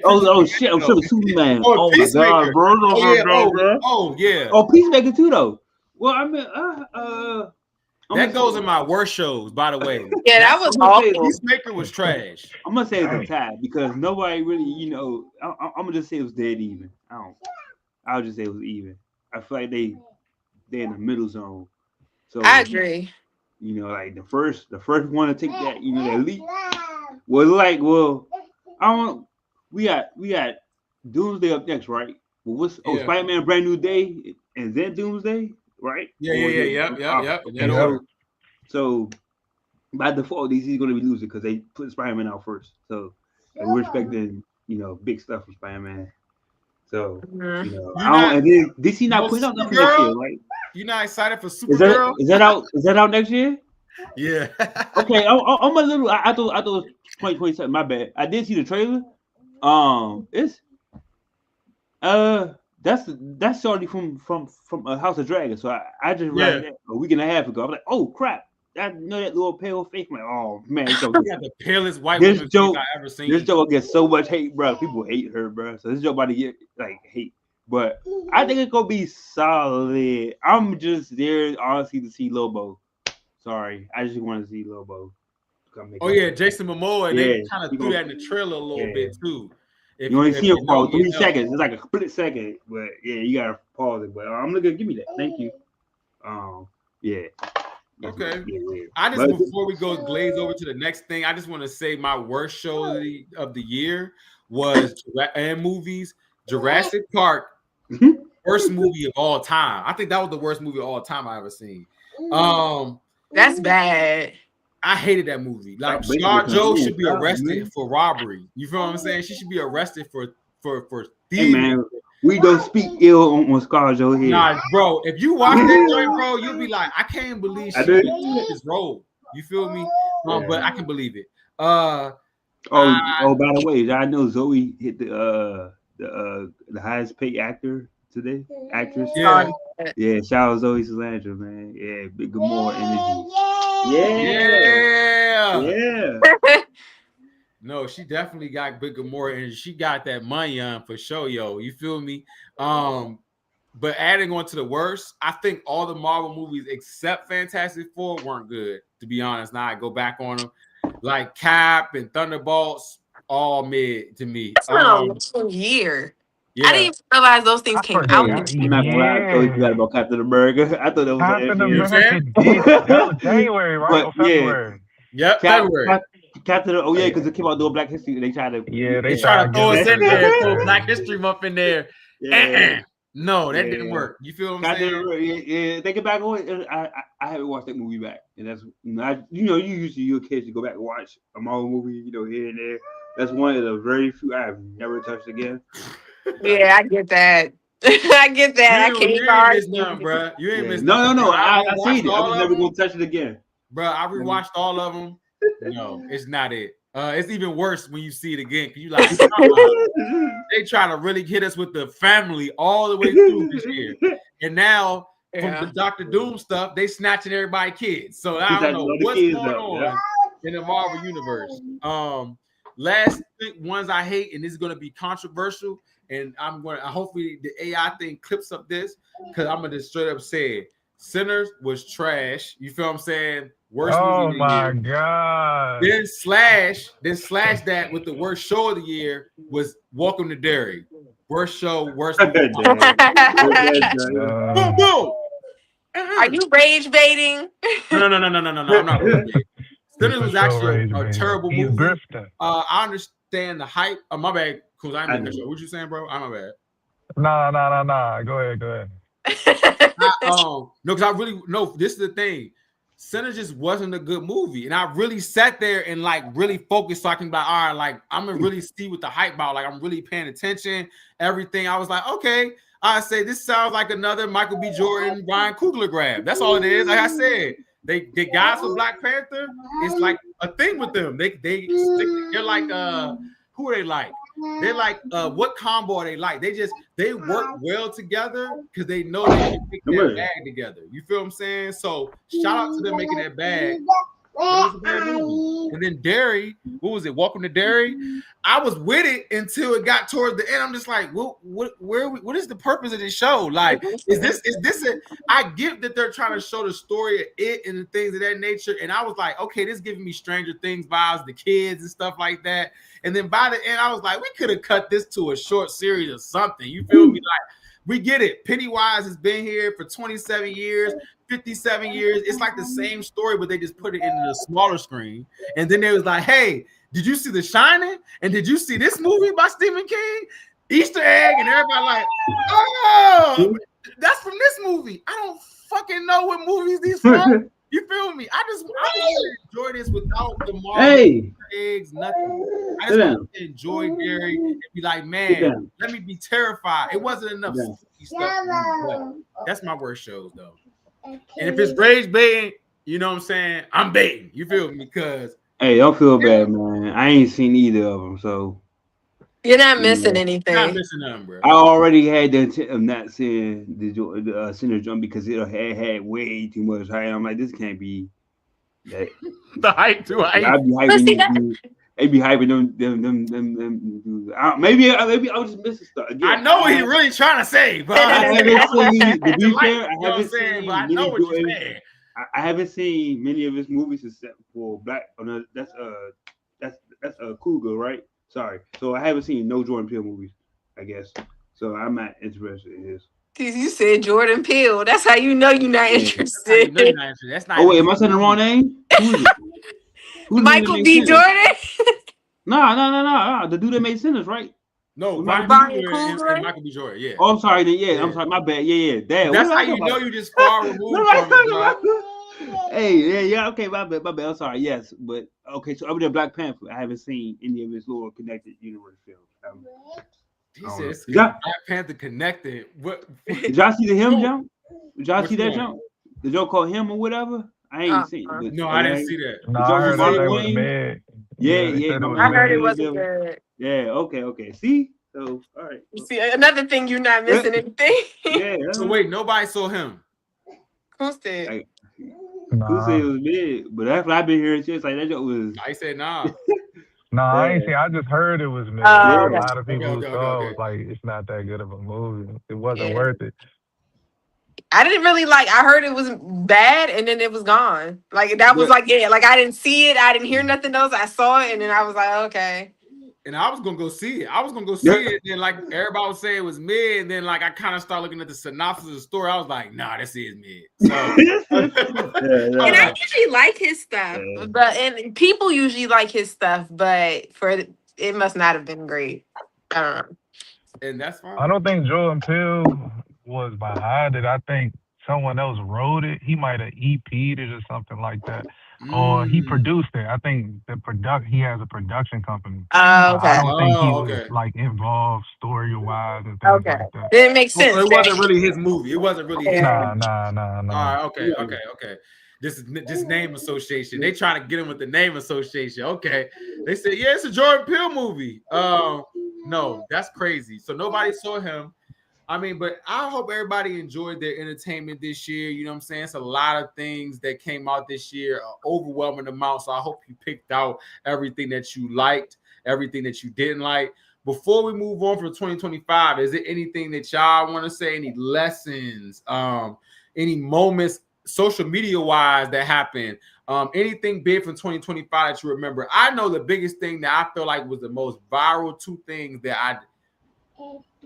D: Oh shit! I'm sure Superman. Oh my god, bro!
A: Oh yeah.
D: Oh, Peacemaker too though. Well, I mean,
A: that goes in my worst shows, by the way.
B: Yeah, that was awful.
A: Peacemaker was trash.
D: I'm gonna say it's a tie because nobody really, I'm gonna just say it was dead even. I'll just say it was even. I feel like they're in the middle zone. So
B: I agree.
D: Like the first one to take that, that leap was like, we got Doomsday up next, right? Well, Spider-Man Brand New Day and then Doomsday, right?
A: Yep.
D: So by default, DC is going to be losing because they put Spider-Man out first. So we're expecting, big stuff from Spider-Man. So and then DC not putting out nothing next year, right?
A: You're not excited for Supergirl?
D: Is that out next year?
A: Yeah.
D: Okay, I'm a little. I thought it was 2027. My bad. I did see the trailer. It's that's already from House of Dragon. So I just read that a week and a half ago. I'm like, oh crap! I know that little pale face. I'm like, oh man,
A: got the palest white woman face I ever seen.
D: This joke gets so much hate, bro. People hate her, bro. So this joke about to get like hate. But I think it's gonna be solid. I'm just there honestly to see Lobo. Sorry, I just want to see Lobo.
A: Oh yeah, Jason Momoa. And they kind of threw that in the trailer a little bit too.
D: You only see him for 3 seconds. It's like a split second, but yeah, you gotta pause it. But I'm looking. Give me that. Thank you. Yeah.
A: Okay. Before we go glaze over to the next thing, I just want to say my worst show of the year was and movies. Jurassic Park, worst movie of all time. I think that was the worst movie of all time I ever seen.
B: That's bad.
A: I hated that movie. Like ScarJo should be arrested for robbery. You feel what I'm saying? She should be arrested for thievery.
D: Hey man, we don't speak ill on ScarJo here.
A: Nah, bro. If you watch that joint, bro, you'll be like, I can't believe she did this role. You feel me? But I can believe it. By
D: the way, I know Zoe hit the highest paid actor today. Actress.
A: Yeah.
D: Yeah, shout out Zoe Saldana, man. Yeah, big good more energy. Yeah.
A: No, she definitely got big more and she got that money on for sure, yo. You feel me? But adding on to the worst, I think all the Marvel movies except Fantastic Four weren't good, to be honest. Now I go back on them. Like Cap and Thunderbolts, all mid to me.
B: That's not a year.
A: Yeah.
B: I didn't even realize those things came out.
D: I'm not gonna lie, I thought you forgot about Captain America. I thought that was
C: Captain America. That was January, right? Or February.
A: Yep, February.
D: Captain, because it came out doing Black History. They tried to
A: try to throw us in there, throw Black History Month in there. No, that didn't work. You feel what I'm saying?
D: Yeah. Thinking back on it, I haven't watched that movie back, and that's you usually your kids go back and watch a Marvel movie, here and there. That's one of the very few I have never touched again.
B: Yeah, I get that. I get that.
A: You ain't missed nothing, bro. You ain't missed nothing.
D: No. I seen it. I'm never gonna touch it again,
A: bro. I rewatched all of them. No, it's not it. It's even worse when you see it again because you like they try to really hit us with the family all the way through this year, and now from the Dr. Doom stuff, they snatching everybody kids. So I don't know what's going on in the Marvel universe. Last ones I hate, and this is going to be controversial, and I'm going to hopefully the AI thing clips up this because I'm going to just straight up say it. Sinners was trash. You feel what I'm saying? Worst movie of the year.
C: God.
A: Then slash that with the worst show of the year was Welcome to Derry. Worst show, worst movie.
B: Boom, boom. Are you rage baiting?
A: No. I'm not rage baiting. Sinners was actually a terrible movie. I understand. understand the hype. Oh, my bad, cause I
D: I
A: ain't
D: do.
A: sure. What you saying, bro? I'm my bad.
C: Nah. Go ahead.
A: No, because I really no. This is the thing. Sinners just wasn't a good movie, and I really sat there and like really focused, so I can be like, all right, like I'm gonna really see what the hype about. Like I'm really paying attention, everything. I was like, okay, I say this sounds like another Michael B. Jordan, Ryan Coogler grab. That's all it is. Like I said, they guys for Black Panther. It's like a thing with them. They're like who are they like? They're like what combo are they like? They work well together because they know they can make that bag together. You feel what I'm saying? So shout out to them making that bag. It was a bad movie. And then Derry, what was it? Welcome to Derry. I was with it until it got towards the end. I'm just like, what is the purpose of this show? Like, is this I get that they're trying to show the story of it and the things of that nature. And I was like, okay, this is giving me Stranger Things vibes, the kids and stuff like that. And then by the end, I was like, we could have cut this to a short series or something. You feel me? Like, we get it. Pennywise has been here for 27 years, 57 years. It's like the same story, but they just put it in the smaller screen. And then they was like, hey, did you see The Shining? And did you see this movie by Stephen King? Easter egg. And everybody like, oh, that's from this movie. I don't fucking know what movies these from. You feel me? I just want to enjoy this without the Marvel eggs, nothing. I just want to enjoy Gary and be like, man, let me be terrified. It wasn't enough stuff. But that's my worst shows, though. And if it's rage baiting, you know what I'm saying? I'm baiting. You feel me? Because
D: hey, don't feel bad, man. I ain't seen either of them, so
B: you're not missing anything.
A: Not missing nothing, bro.
D: I already had the intent of not seeing the Sinner jump because it had way too much hype. I'm like, this can't be that.
A: The hype too hype.
D: I'd be hyping. They be hyping them. Maybe I was just missing stuff. Again,
A: I know what he's really trying to say, but
D: I haven't seen. To be fair,
A: I know what you're saying.
D: I haven't seen many of his movies except for Black. Oh no, that's Cougar, right? Sorry. So I haven't seen no Jordan Peele movies, I guess. So I'm not interested in his.
B: You said Jordan Peele. That's how you know you're not interested.
A: That's not.
D: Oh wait, am I saying the wrong name? Who is it?
B: Michael B. Jordan?
D: No. The dude that made Sinners, right?
A: No,
B: Ryan
A: Coogler and Michael B. Jordan. Yeah.
D: Oh, I'm sorry. Yeah, I'm sorry. My bad. Yeah. Damn.
A: That's how you know you just far removed from it.
D: Hey, yeah, okay, my bad. I'm sorry. Yes, but okay. So other than Black Panther, I haven't seen any of his little connected universe films.
A: He says Black Panther connected. What?
D: Did y'all see the Him jump? Did y'all see that jump? The joke called Him or whatever? I ain't seen it.
A: No, I didn't see that.
C: No, I heard that was mad.
D: Yeah.
B: I heard it wasn't good.
D: Yeah. Okay. See. So all right.
B: See, another thing you're not missing anything.
D: Yeah.
A: So wait, nobody saw him.
B: Who said?
D: Who said it was big? But after I've been hearing shit like that joke was.
A: I said nah.
C: No, I ain't seen. I just heard it was mad. A lot of people who saw it was like, it's not that good of a movie. It wasn't worth it.
B: I didn't really like. I heard it was bad, and then it was gone. Like that was like I didn't see it. I didn't hear nothing else. I saw it, and then I was like, okay.
A: And I was gonna go see it. And then like everybody was saying it was mid. And then like I kind of started looking at the synopsis of the story. I was like, nah, this is mid. So
B: and I usually like his stuff, and people usually like his stuff, but it must not have been great. I don't know.
A: And that's fine.
C: I don't think Jordan Peele was behind it. I think someone else wrote it. He might have EP'd it or something like that. Or he produced it. I think he has a production company.
B: Oh, okay.
C: I don't think he was like involved story-wise and things like that.
B: It makes sense.
A: So it wasn't really his movie. It wasn't really his movie.
C: Nah.
A: All right, okay. This is name association. They trying to get him with the name association. Okay. They said, yeah, it's a Jordan Peele movie. No, that's crazy. So nobody saw him. I mean, but I hope everybody enjoyed their entertainment this year. You know what I'm saying? It's a lot of things that came out this year, an overwhelming amount. So I hope you picked out everything that you liked, everything that you didn't like. Before we move on for 2025, is there anything that y'all want to say? Any lessons, any moments, social media wise that happened? Anything big from 2025 that you remember? I know the biggest thing that I feel like was the most viral,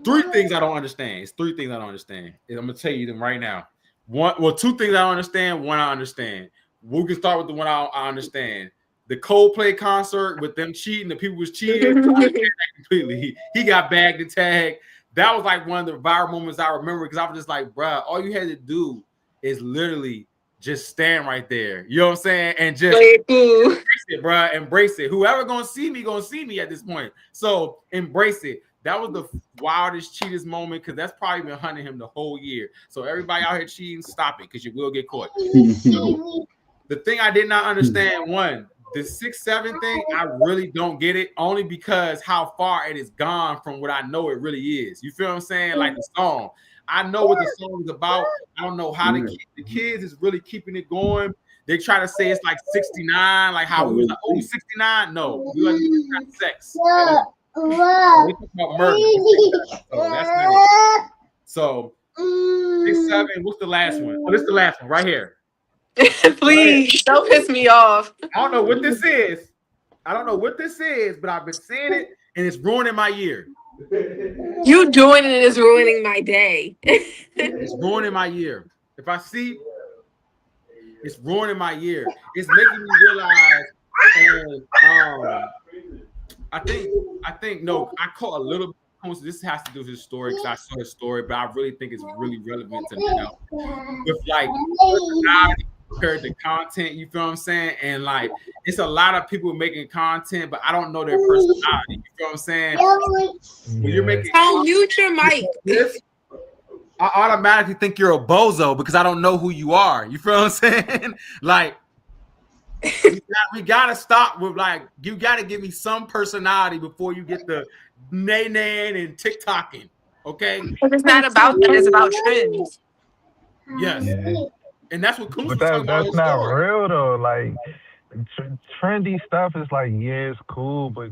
A: three things I don't understand. It's three things I don't understand. And I'm gonna tell you them right now. Two things I don't understand. One I understand. We can start with the one I understand. the Coldplay concert with them cheating, the people was cheating completely. He got bagged and tagged. That was like one of the viral moments I remember because I was just like, bruh, all you had to do is literally just stand right there. You know what I'm saying? And just embrace it, bruh. Embrace it. Whoever gonna see me at this point. So embrace it. That was the wildest, cheatest moment because that's probably been hunting him the whole year. So everybody out here cheating, stop it because you will get caught. So, the thing I did not understand, one, the 6'7" thing, I really don't get it, only because how far it is gone from what I know it really is. You feel what I'm saying? Like the song. I know what the song is about. I don't know how the kids is really keeping it going. They try to say it's like 69, like how we was like, oh, 69. No, we like sex. We talk about murder. So that's not it. So 6'7", what's the last one? Oh, this is the last one right here.
B: Please don't piss me off.
A: I don't know what this is. But I've been seeing it and it's ruining my year.
B: You doing it is ruining my day.
A: It's ruining my year. If I see, it's ruining my year. It's making me realize. And I think no, I caught a little bit. This has to do with his story because I saw his story, but I really think it's really relevant to now. With like personality compared to content, you feel what I'm saying? And like it's a lot of people making content, but I don't know their personality. You feel what I'm saying? When you're making
B: mute your mic.
A: I automatically think you're a bozo because I don't know who you are. You feel what I'm saying? Like we gotta stop with like you gotta give me some personality before you get the nay and TikToking. Okay,
B: it's not about that. It's about trends.
A: Yes, and that's what Coos was
C: But
A: talking about.
C: that's not real though. Like trendy stuff is like, yeah, it's cool, but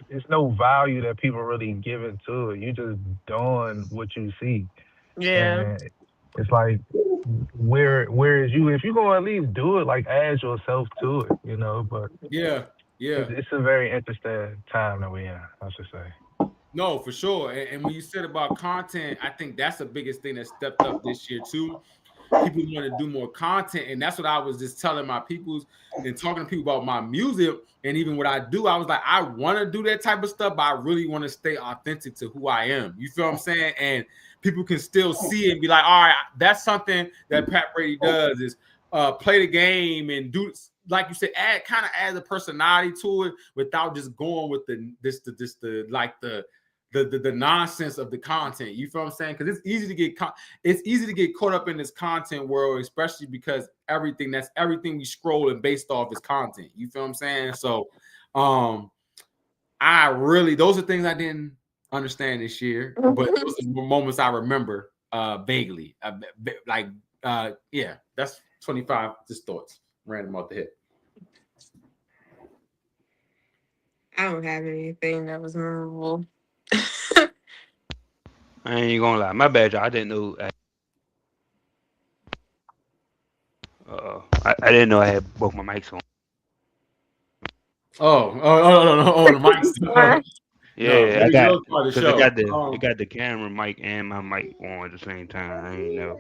C: it's no value that people really give into it. You just doing what you see.
B: Yeah.
C: And it's like where is you? If you gonna at least do it, like add yourself to it, you know. But
A: yeah,
C: it's a very interesting time that we're in, I should say.
A: No, for sure. And when you said about content, I think that's the biggest thing that stepped up this year too. People want to do more content, and that's what I was just telling my peoples and talking to people about my music and even what I do. I was like, I want to do that type of stuff, but I really want to stay authentic to who I am. You feel what I'm saying? And people can still see it and be like, all right, that's something that Pat Brady does is play the game and do, like you said, add a personality to it without just going with the nonsense of the content. You feel what I'm saying? Because it's easy to get caught up in this content world, especially because everything we scroll and based off is content. You feel what I'm saying? So those are things I didn't understand this year, but those are moments I remember vaguely. That's 25 just thoughts random off the hip.
B: I don't have anything that was memorable.
D: I ain't gonna lie, my bad, y'all. I didn't know. I didn't know I had both my mics on.
A: Oh, the mics.
D: Yeah, I got because it got the camera mic and my mic on at the same time. I ain't know.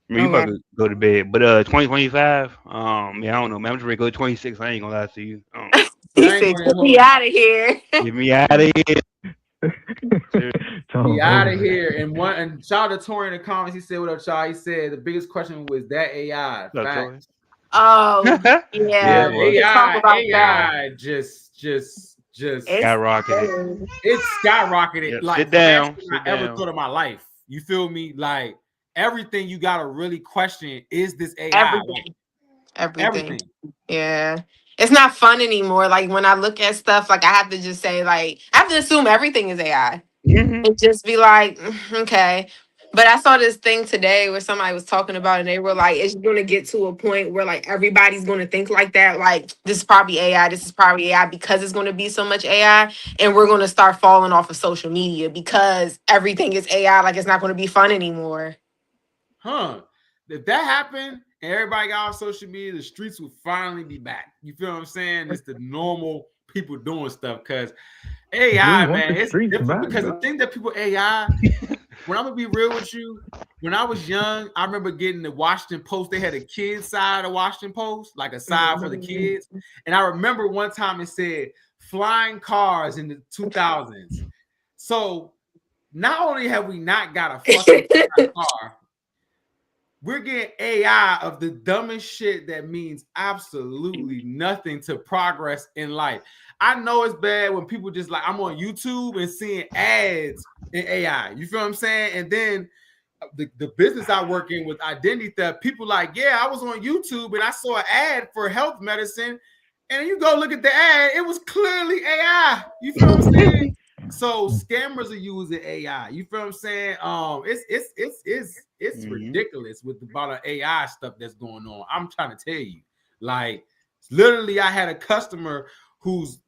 D: I mean, you about to go to bed, but 2025. I don't know, man. I'm just ready to go to 26. I ain't gonna lie to you.
B: He said, "Get me out of here."
D: Get me out of here.
A: Be out of here. And shout out to Tori in the comments. He said, "What up, y'all?" He said the biggest question was that AI.
B: Facts. Oh yeah,
A: AI just
D: skyrocketed.
A: It's skyrocketed.
D: Yep.
A: Like
D: sit down.
A: I ever thought of my life. You feel me? Like everything you gotta really question: is this AI?
B: Everything. Yeah. It's not fun anymore. Like when I look at stuff, like I have to just say, like, I have to assume everything is AI.
D: Mm-hmm.
B: And just be like, okay. But I saw this thing today where somebody was talking about, and they were like, it's going to get to a point where like everybody's going to think like that. Like, this is probably AI. This is probably AI because it's going to be so much AI. And we're going to start falling off of social media because everything is AI. Like, it's not going to be fun anymore.
A: Huh. If that happened and everybody got off social media, the streets would finally be back. You feel what I'm saying? It's the normal people doing stuff because AI,
C: want
A: man,
C: the
A: it's
C: streets
A: different
C: back,
A: because the
C: bro.
A: thing that people AI. When I'm gonna be real with you, when I was young, I remember getting the Washington Post. They had a kids side of Washington Post, like a side for the kids. And I remember one time it said flying cars in the 2000s. So not only have we not got a fucking car, we're getting AI of the dumbest shit that means absolutely nothing to progress in life. I know it's bad when people just like, I'm on YouTube and seeing ads in AI. You feel what I'm saying? And then the business I work in with identity theft, people like, yeah, I was on YouTube and I saw an ad for health medicine. And you go look at the ad, it was clearly AI. You feel what I'm saying? So scammers are using AI. You feel what I'm saying? It's ridiculous with the amount of AI stuff that's going on. I'm trying to tell you, like, literally, I had a customer who's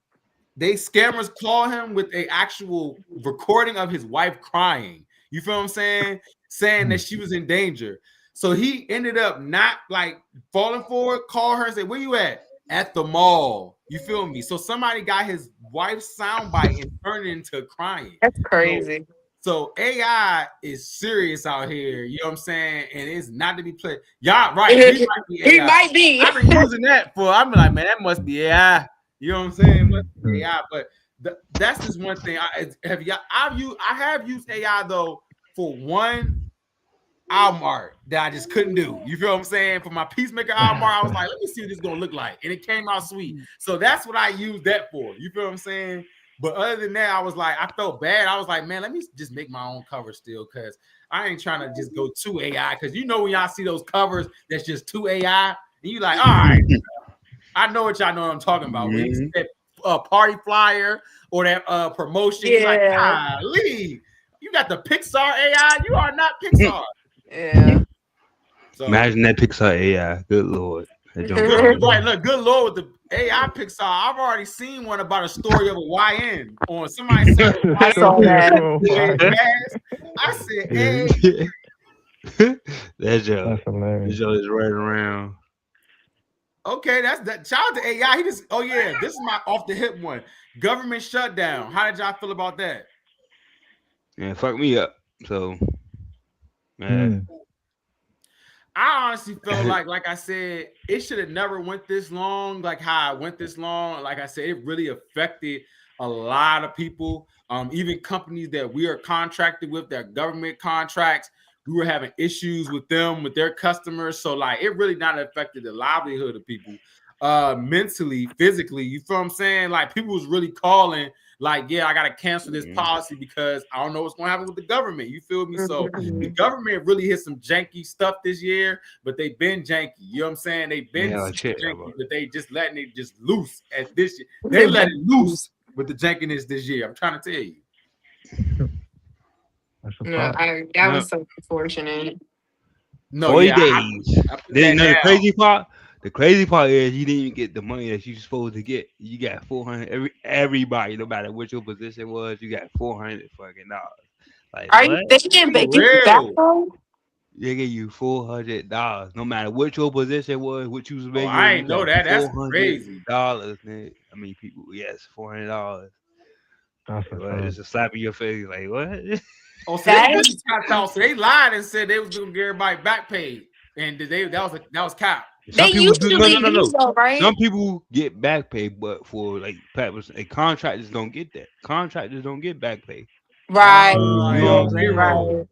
A: they scammers call him with a actual recording of his wife crying. You feel what I'm saying? Saying that she was in danger. So he ended up not like falling for it, call her and say, where you at the mall. You feel me? So somebody got his wife's soundbite and turned it into crying.
B: That's crazy.
A: So AI is serious out here. You know what I'm saying? And it's not to be played. Y'all right. We might be AI.
B: He might be.
A: I've been using that for. I'm like, man, that must be AI. You know what I'm saying? It must be AI. But that's just one thing. I have used AI though for one album art that I just couldn't do. You feel what I'm saying? For my Peacemaker album art, I was like, let me see what this is gonna look like. And it came out sweet. So that's what I used that for. You feel what I'm saying? But other than that, I was like, I felt bad. I was like, man, let me just make my own cover still, because I ain't trying to just go too AI. Because you know when y'all see those covers that's just too AI, and you like, all right, I know what y'all know what I'm talking about. When you see that party flyer or that promotion, you're like, golly, you got the Pixar AI. You are not Pixar.
B: Yeah.
A: So
D: imagine that Pixar AI. Good lord.
A: Right, look, good lord with the AI Pixar. I've already seen one about a story of a YN on somebody said
B: I saw that.
A: I said, hey.
D: That joke.
C: That's hilarious.
D: That joke is right around.
A: Okay, that's that. Shout out to AI. He just, oh yeah, this is my off the hip one. Government shutdown. How did y'all feel about that?
D: Yeah, fuck me up. So, man.
A: I honestly felt like I said, it should have never went this long, like how it went this long. Like I said, it really affected a lot of people, even companies that we are contracted with, that government contracts. We were having issues with them, with their customers. So like, it really not affected the livelihood of people, mentally, physically. You feel what I'm saying? Like people was really calling, like, yeah, I got to cancel this policy because I don't know what's going to happen with the government. You feel me? So the government really hit some janky stuff this year, but they've been janky. You know what I'm saying? They've been janky, but they just letting it just loose at this year. They let it loose with the jankiness this year. I'm trying to tell you.
B: That was so unfortunate.
A: No,
D: 40
A: yeah,
D: days. Then the crazy part is you didn't even get the money that you supposed to get. You got 400. Everybody, no matter what your position was, you got $400 fucking dollars. Like,
B: are
D: what?
B: you thinking they give you back though?
D: They give you $400, no matter what your position was, what you was making.
A: I ain't know that. That's crazy.
D: Man. I mean, people, yes, $400. It's a slap in your face. Like, what?
A: Oh, so they really tapped out. So they lied and said they was gonna give everybody back paid, and that was cap.
B: Some people do no. Right?
D: Some people get back pay, but for like contractors don't get that. Contractors don't get back pay.
B: Right.
D: You know what I'm saying?
B: Right.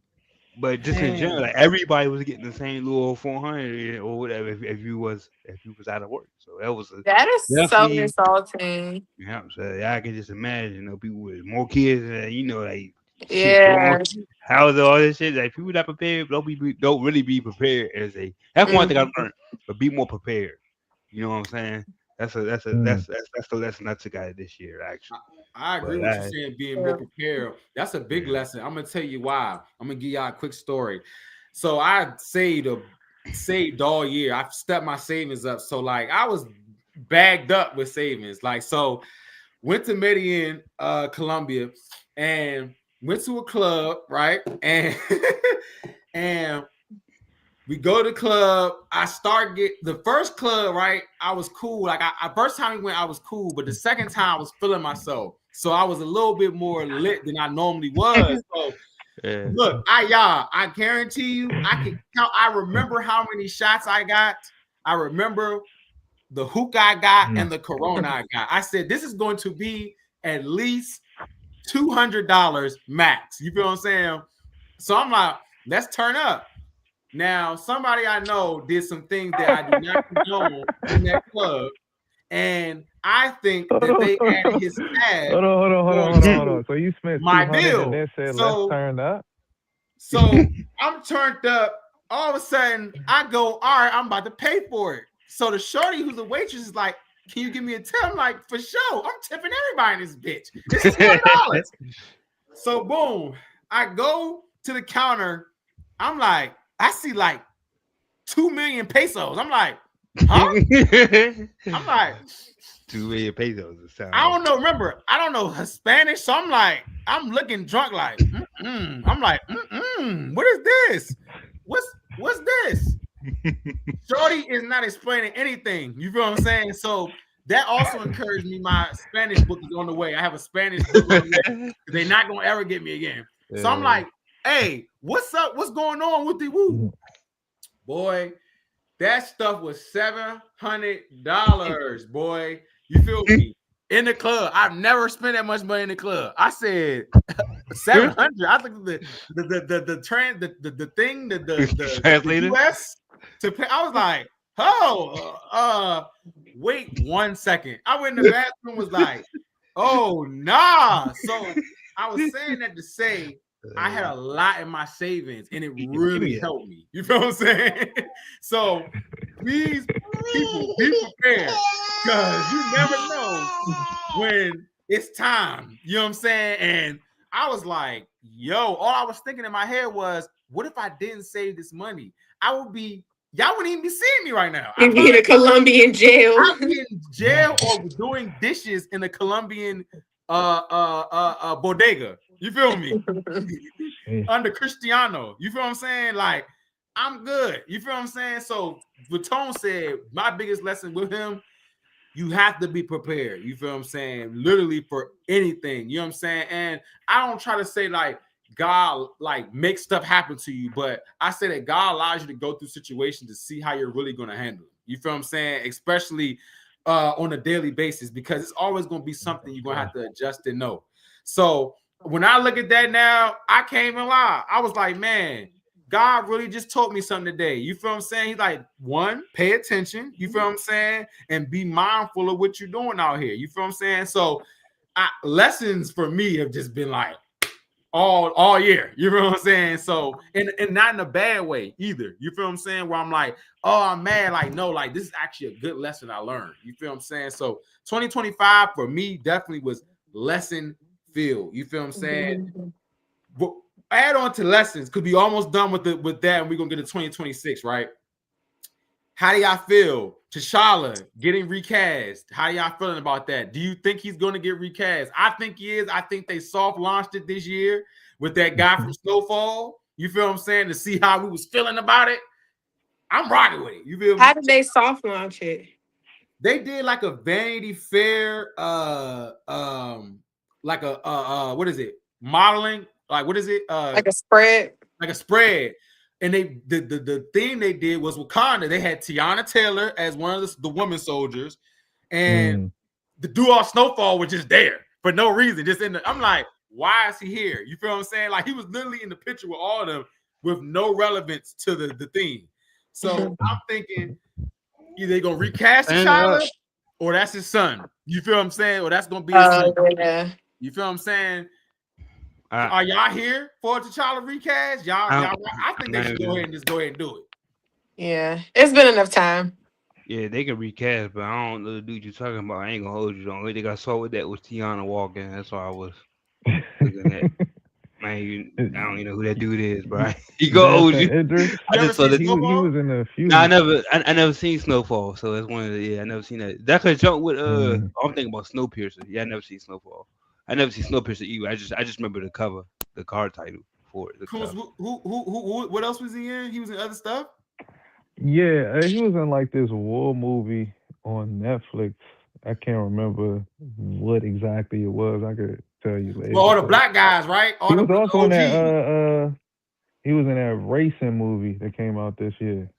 D: But just in general, like everybody was getting the same little 400 or whatever if you was out of work. So that
B: is so insulting.
D: Yeah, so I can just imagine, people with more kids, like how's all this shit? Like people not prepared, don't really be prepared that's one thing I've learned, but be more prepared. You know what I'm saying? That's the lesson I took out of this year, actually.
A: I agree with you saying being more prepared. That's a big lesson. I'm gonna tell you why. I'm gonna give y'all a quick story. So I saved all year. I've stepped my savings up. So like I was bagged up with savings. Like so, went to Medellin, Colombia, and went to a club, right? And and we go to the club. I start the first club, right? I was cool. Like I first time we went, I was cool, but the second time I was feeling myself. So I was a little bit more lit than I normally was. So look, I guarantee you, I can count. I remember how many shots I got. I remember the hookah I got and the Corona I got. I said, this is going to be at least $200 max. You feel what I'm saying? So I'm like, let's turn up. Now, somebody I know did some things that I do not condone in that club. And I think that they added his tab.
C: Hold on. So you spent
A: my
C: $200
A: bill.
C: and then said,
A: So,
C: let's turn up?
A: So I'm turned up. All of a sudden, I go, all right, I'm about to pay for it. So the shorty who's a waitress is like, can you give me a tip? I'm like, for sure. I'm tipping everybody in this bitch. This is $1. So boom, I go to the counter. I'm like, I see like 2 million pesos. I'm like, huh? I'm like,
E: 2 million pesos.
A: I don't know. Remember, I don't know Spanish. So I'm like, I'm looking drunk, like, I'm like, what is this? What's this? Shorty is not explaining anything. You feel what I'm saying? So that also encouraged me. My Spanish book is on the way. I have a Spanish book on the way. They're not gonna ever get me again. So I'm like, hey, what's up? What's going on with the woo? Boy, that stuff was $700, boy. You feel me? In the club. I've never spent that much money in the club. I said 700. I think the translator US to pay. I was like, wait 1 second. I went in the bathroom, was like, oh nah. So I was saying that to say I had a lot in my savings and it really helped me. You feel what I'm saying? So please, people, be prepared because you never know when it's time. You know what I'm saying? And I was like, yo, all I was thinking in my head was, what if I didn't save this money? Y'all wouldn't even be seeing me right now.
B: You'd be in a Colombian jail.
A: I'd be in jail or doing dishes in a Colombian bodega. You feel me? Under Cristiano. You feel what I'm saying? Like, I'm good. You feel what I'm saying? So Vatone said, my biggest lesson with him, you have to be prepared. You feel what I'm saying? Literally for anything. You know what I'm saying? And I don't try to say like God like makes stuff happen to you, but I say that God allows you to go through situations to see how you're really going to handle it. You feel what I'm saying? Especially on a daily basis, because it's always going to be something you're going to have to adjust and know. So when I look at that now, I can't even lie. I was like, man, God really just told me something today. You feel what I'm saying? He's like, one, pay attention. You feel what I'm saying? And be mindful of what you're doing out here. You feel what I'm saying? So lessons for me have just been like all year. You feel what I'm saying? So, and not in a bad way either. You feel what I'm saying? Where I'm like, oh, I'm mad. Like, no, like this is actually a good lesson I learned. You feel what I'm saying? So 2025 for me definitely was lesson filled. You feel what I'm saying? But add on to lessons, could be almost done with that, and we're gonna get to 2026, right? How do y'all feel? T'Challa getting recast. How y'all feeling about that? Do you think he's gonna get recast? I think he is. I think they soft launched it this year with that guy from Snowfall. You feel what I'm saying? To see how we was feeling about it. I'm rocking with it. You feel me?
B: How did they soft launch it?
A: They did like a Vanity Fair, like a what is it? Modeling. Like, what is it?
B: Like a spread.
A: Like a spread. And the thing they did was Wakanda. They had Tiana Taylor as one of the women soldiers, and the dude Snowfall was just there for no reason. Just I'm like, why is he here? You feel what I'm saying? Like he was literally in the picture with all of them with no relevance to the thing. So I'm thinking either they're gonna recast T'Challa or that's his son. You feel what I'm saying? Or that's gonna be his son.
B: Yeah.
A: You feel what I'm saying? Are y'all here for a T'Challa recast? I think they should go ahead and do it.
B: Yeah, it's been enough time.
E: Yeah, they can recast, but I don't know the dude you're talking about. I ain't gonna hold you. The only thing I saw with that was Tiana walking. That's all I was looking at. Man, I don't even know who that dude is, bro. He goes. I just saw that he was in a few. I never seen Snowfall, so that's one of the. I never seen that. That could jump with. I'm thinking about Snowpiercer. Yeah, I never seen Snowfall. I never seen Snowpiercer either. I just remember the cover, the card title for it.
A: Who? What else was he in? He was in other stuff.
C: Yeah, he was in like this war movie on Netflix. I can't remember what exactly it was. I could tell you
A: Well,
C: later.
A: all the
C: But
A: black guys, right? All
C: he
A: the
C: was also in that
A: OGs
C: he was in that racing movie that came out this year.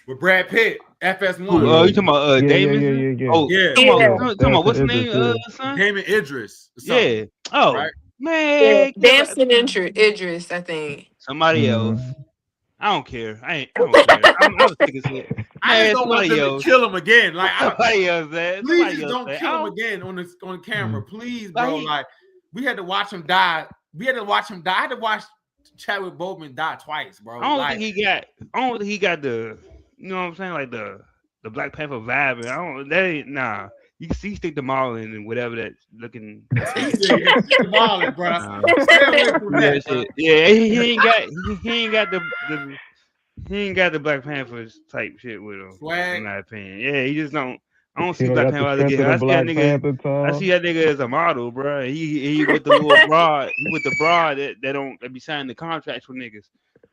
A: with Brad Pitt,
E: Who?
A: FS1.
C: Yeah,
E: You talking about
C: yeah, yeah,
E: Damon?
C: yeah, yeah, yeah.
E: Oh,
A: Yeah,
B: Yeah.
E: talking
C: That's
E: about what's the
C: Idris.
E: name,
C: Yeah.
E: son?
A: Damon Idris or something,
E: Yeah. Oh
A: right?
B: Yeah.
E: man,
B: Dancing Idris, I think.
E: somebody else.
C: Mm-hmm.
E: I don't care. I don't care. I'm sick as shit.
A: I just
E: Man,
A: don't want
E: somebody
A: them to
E: else.
A: kill him again. Like,
E: Somebody else, man.
A: please
E: Somebody
A: just
E: else,
A: don't
E: man.
A: kill him again on camera, please, bro.
E: Like,
A: Like, we had to watch him die. We had to watch him die. I had to watch Chadwick Boseman die twice, bro.
E: I don't
A: Like,
E: think he got. I don't think he got the. You know what I'm saying? Like the Black Panther vibe. And I don't. That ain't nah. You can see stick to Marlon and whatever that looking.
A: he said, yeah, keep him on, bro.
E: Nah,
A: Stay away from
E: that
A: that, bro.
E: shit. Yeah, he ain't got. He ain't got the. He ain't got the Black Panthers type shit with him.
A: Swag.
E: In my opinion, yeah, he just don't. I don't
C: He
E: see
C: don't
E: Black
C: got
E: Panther
C: the
E: as a
C: strength
E: kid.
C: of the
E: I see that
C: Black
E: nigga.
C: Panther, Tom.
E: I see that nigga as a model, bro. He with the little broad. He with the broad that be signing the contracts with niggas.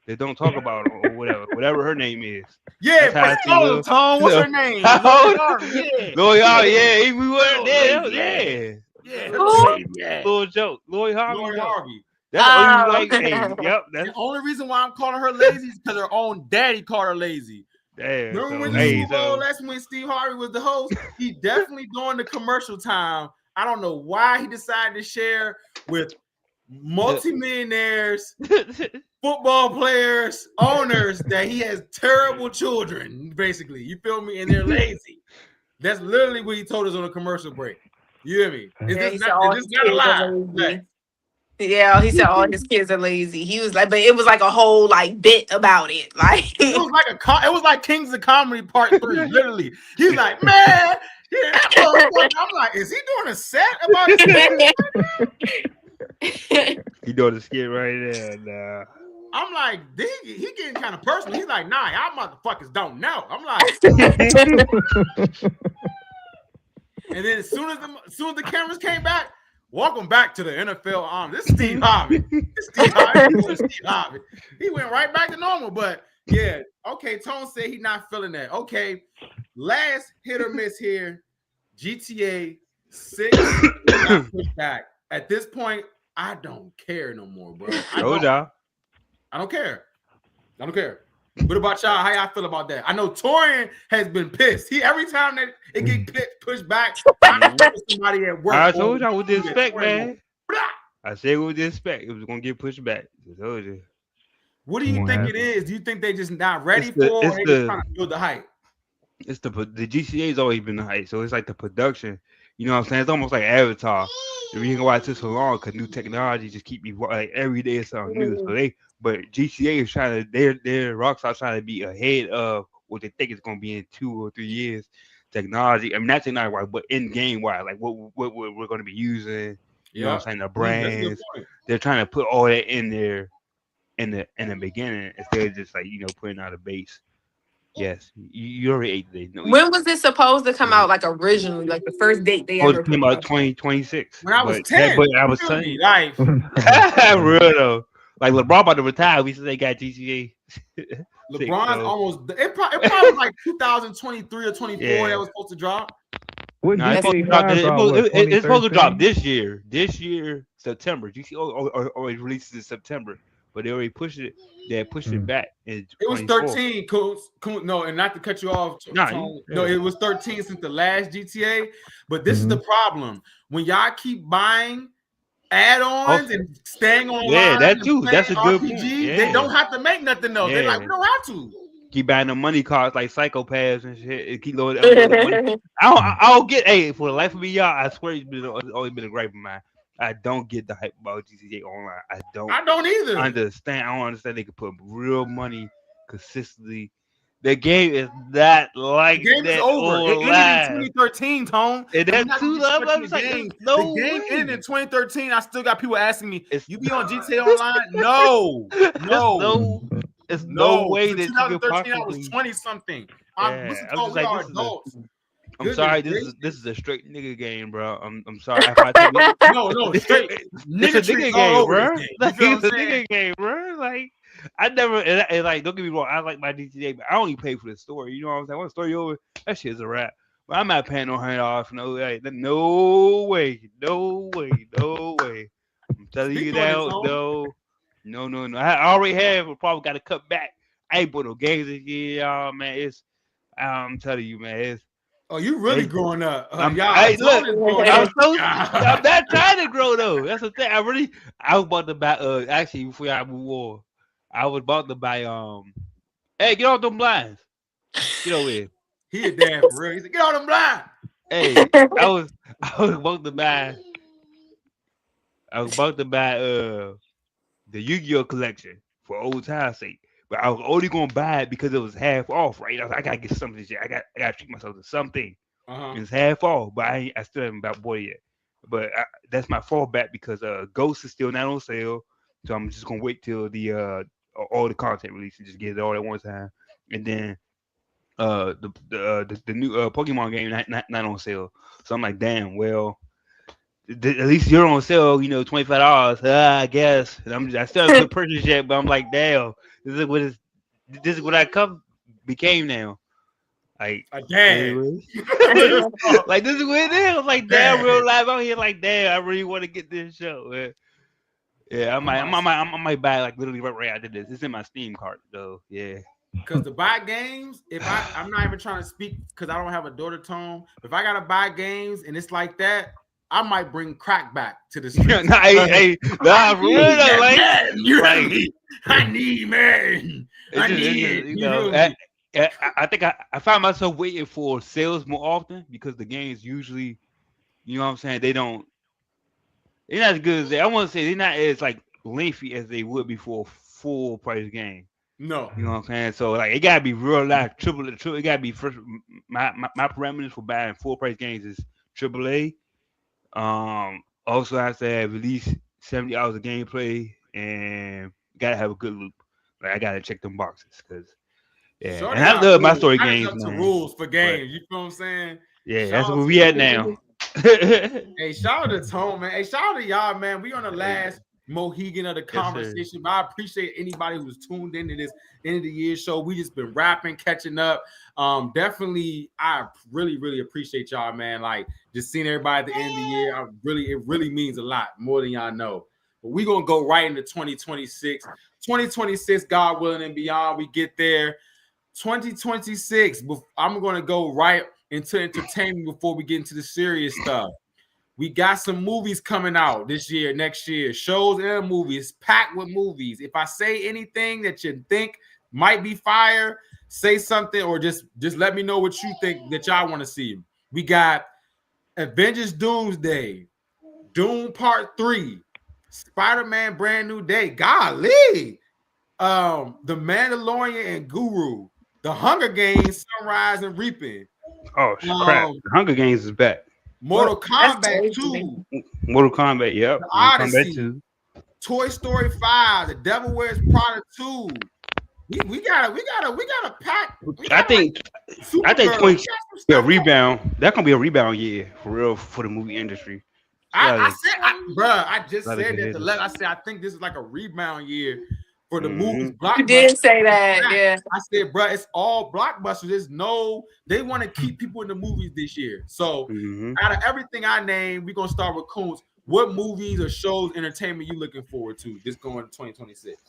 E: They don't talk about her or whatever her name is.
A: Yeah,
E: That's how I
A: but
E: see
A: oh,
E: Lil.
A: Tom, what's her name?
E: How
A: Lil
E: old?
A: Yachty, yeah.
E: Lil Yachty, yeah, we were
A: Lil
E: there,
A: Lady,
E: yeah.
A: Yeah,
B: Who?
A: yeah.
E: Little joke, Lil Harvey
A: Lori
E: joke.
A: Harvey.
E: That's the only
B: Oh.
E: like, hey, yep,
A: The
E: that's
A: only reason why I'm calling her lazy is because her own daddy called her lazy.
E: damn.
A: Remember
E: So,
A: when the
E: hey,
A: Super Bowl?
E: so
A: That's when Steve Harvey was the host. He definitely during the commercial time. I don't know why he decided to share with multimillionaires, football players, owners that he has terrible children. Basically, you feel me? And they're lazy. That's literally what he told us on a commercial break. You hear me? Is
B: Yeah, he
A: this
B: said
A: not?
B: all
A: Is
B: his
A: this not a
B: kids are
A: lie?
B: lazy.
A: Like,
B: Yeah, he said all his kids are lazy. He was like, but it was like a whole like bit about it. Like
A: it was like it was like Kings of Comedy Part 3. Literally, he's like, man, yeah, that motherfucker. I'm like, is he doing a set about this?
E: he doing the skit right there. Nah.
A: I'm like, he getting kind of personal. He's like, nah, y'all motherfuckers don't know. I'm like, and then as soon as the cameras came back, welcome back to the NFL. This is Steve Harvey. Steve Harvey. He went right back to normal. But yeah, okay. Tone said he's not feeling that. Okay, last hit or miss here. GTA 6 got pushed back. At this point, I don't care no more, bro. I don't care. I don't care. What about y'all? How y'all feel about that? I know Torian has been pissed. Every time that it get pushed back, I know somebody at work.
E: I told y'all with the respect, man. I said with the respect, it was gonna get pushed back. I told you.
A: What do you think it is? Do you think they just not ready for it, or they just trying to build the hype?
E: It's the GCA's always been the hype, so it's like the production. You know what I'm saying? It's almost like Avatar. The reason why it's just so long because new technology just keep me like every day is something new. So but GCA is trying to their Rockstar trying to be ahead of what they think is going to be in 2 or 3 years. Technology, I mean not technology wise, but in game wise, like what we're going to be using. You know what I'm saying? The brands. They're trying to put all that in there in the beginning instead of just like putting out a base. Yes, you already ate today. No,
B: when was it supposed to come out? Like originally, like the first date they ever
E: came out 2026.
A: When I was 10,
E: but I was 10.
A: Like
E: real though. Like LeBron about to retire. We said they got GTA.
A: LeBron's almost. It probably was like 2023 or 24 that was supposed to drop.
E: It's supposed to drop this year. This year, September. GTA always releases in September, but they already pushed it. They pushed it back. It
A: was 13. No, and not to cut you off. No, it was 13 since the last GTA. But this is the problem: when y'all keep buying add-ons and staying online.
E: Yeah, that too. That's a good
A: RPG,
E: point. Yeah.
A: They don't have to make nothing else. They're like, we don't have to.
E: Keep buying the money cards like psychopaths and shit. And keep loading money. I don't get. For the life of me, y'all, I swear it's always been a gripe of mine. I don't get the hype about GTA Online. I don't
A: either.
E: Understand. I don't understand they can put real money consistently. The game is not like
A: the game
E: that.
A: Is over. It ended in 2013, Tone.
E: And that's too love.
A: The game ended in 2013. I still got people asking me, "You be on GTA Online?" No.
E: It's no way that
A: 2013 I was 20 something. I'm adults.
E: I'm sorry. This is a straight nigga game, bro. I'm sorry. If I tell you,
A: no, straight.
E: It's a nigga game, bro. It's a nigga game, bro. Like I never and like don't get me wrong. I like my GTA, but I only pay for the story. You know what I'm saying? When the story over, that shit's a wrap. I'm not paying no $100 for no way. No way. No way. No way. I'm telling
A: Speak
E: you
A: on it,
E: that.
A: Tone.
E: No. I already have. Probably got to cut back. I ain't bought no games this year, y'all, man. I'm telling you, man.
A: Oh, you really growing up.
E: Hey, look,
A: Tone is growing
E: I'm
A: up.
E: not trying to grow though. That's the thing. I was about to buy. Actually, before I move on, I was about to buy. Hey, get off them blinds. Get over here.
A: He a dad for real. He said, "Get on them blind."
E: Hey, I was about to buy. I was about to buy the Yu-Gi-Oh collection for old time's sake. But I was only gonna buy it because it was half off, right? I gotta get something this year. I gotta treat myself to something. It's half off, but I still haven't bought it yet. But that's my fallback because Ghost is still not on sale, so I'm just gonna wait till the all the content release and just get it all at one time. And then the new Pokemon game not on sale, so I'm like, damn, well. At least you're on sale, $25. I guess. And I still haven't purchased yet, but I'm like, damn, this is what I became now. Like
A: a dad.
E: Like this is what it is. Like damn, real life out here. Like damn, I really want to get this show. Man. Yeah, I might buy it like literally right after this. It's in my Steam cart though. Yeah.
A: Because to buy games, I'm not even trying to speak because I don't have a daughter, Tone. If I gotta buy games and it's like that, I might bring crack back to the street.
E: I think I find myself waiting for sales more often because the games usually, you know what I'm saying, they're not as good as I want to say they're not as like lengthy as they would be for a full price game.
A: No,
E: you know what I'm saying. So like it gotta be real life triple. It gotta be first. My parameters for buying full price games is AAA. Also has to have at least 70 hours of gameplay and gotta have a good loop. Like I gotta check them boxes because and I love my story games.
A: To rules for games, you feel what I'm saying?
E: Yeah, that's where we at now.
A: Hey, shout out to Tone, man. Hey, shout out to y'all, man. We on the last Mohegan of the conversation, but I appreciate anybody who's tuned into this end of the year show. We just been rapping, catching up. Definitely, I really appreciate y'all, man. Like just seeing everybody at the end of the year, it really means a lot more than y'all know. But we're gonna go right into 2026. 2026, God willing and beyond, we get there. 2026, I'm gonna go right into entertainment before we get into the serious stuff. We got some movies coming out this year, next year, shows and movies, packed with movies. If I say anything that you think might be fire, say something or just let me know what you think that y'all want to see. We got Avengers Doomsday, Doom Part 3, Spider-Man Brand New Day, golly, The Mandalorian and Guru, The Hunger Games, Sunrise and Reaping.
E: Oh, crap. The Hunger Games is back.
A: Mortal Kombat 2.
E: Mortal Kombat, yep.
A: Odyssey, 2. Toy Story 5, The Devil Wears Prada 2. We got a pack.
E: I think 20 rebound. That's gonna be a rebound year for real for the movie industry.
A: I just said that. I said I think this is like a rebound year for the movies.
B: You did say that, yeah.
A: I said, bro, it's all blockbusters. They want to keep people in the movies this year. So out of everything I named, we're gonna start with Coons. What movies or shows, entertainment you looking forward to this going to 2026?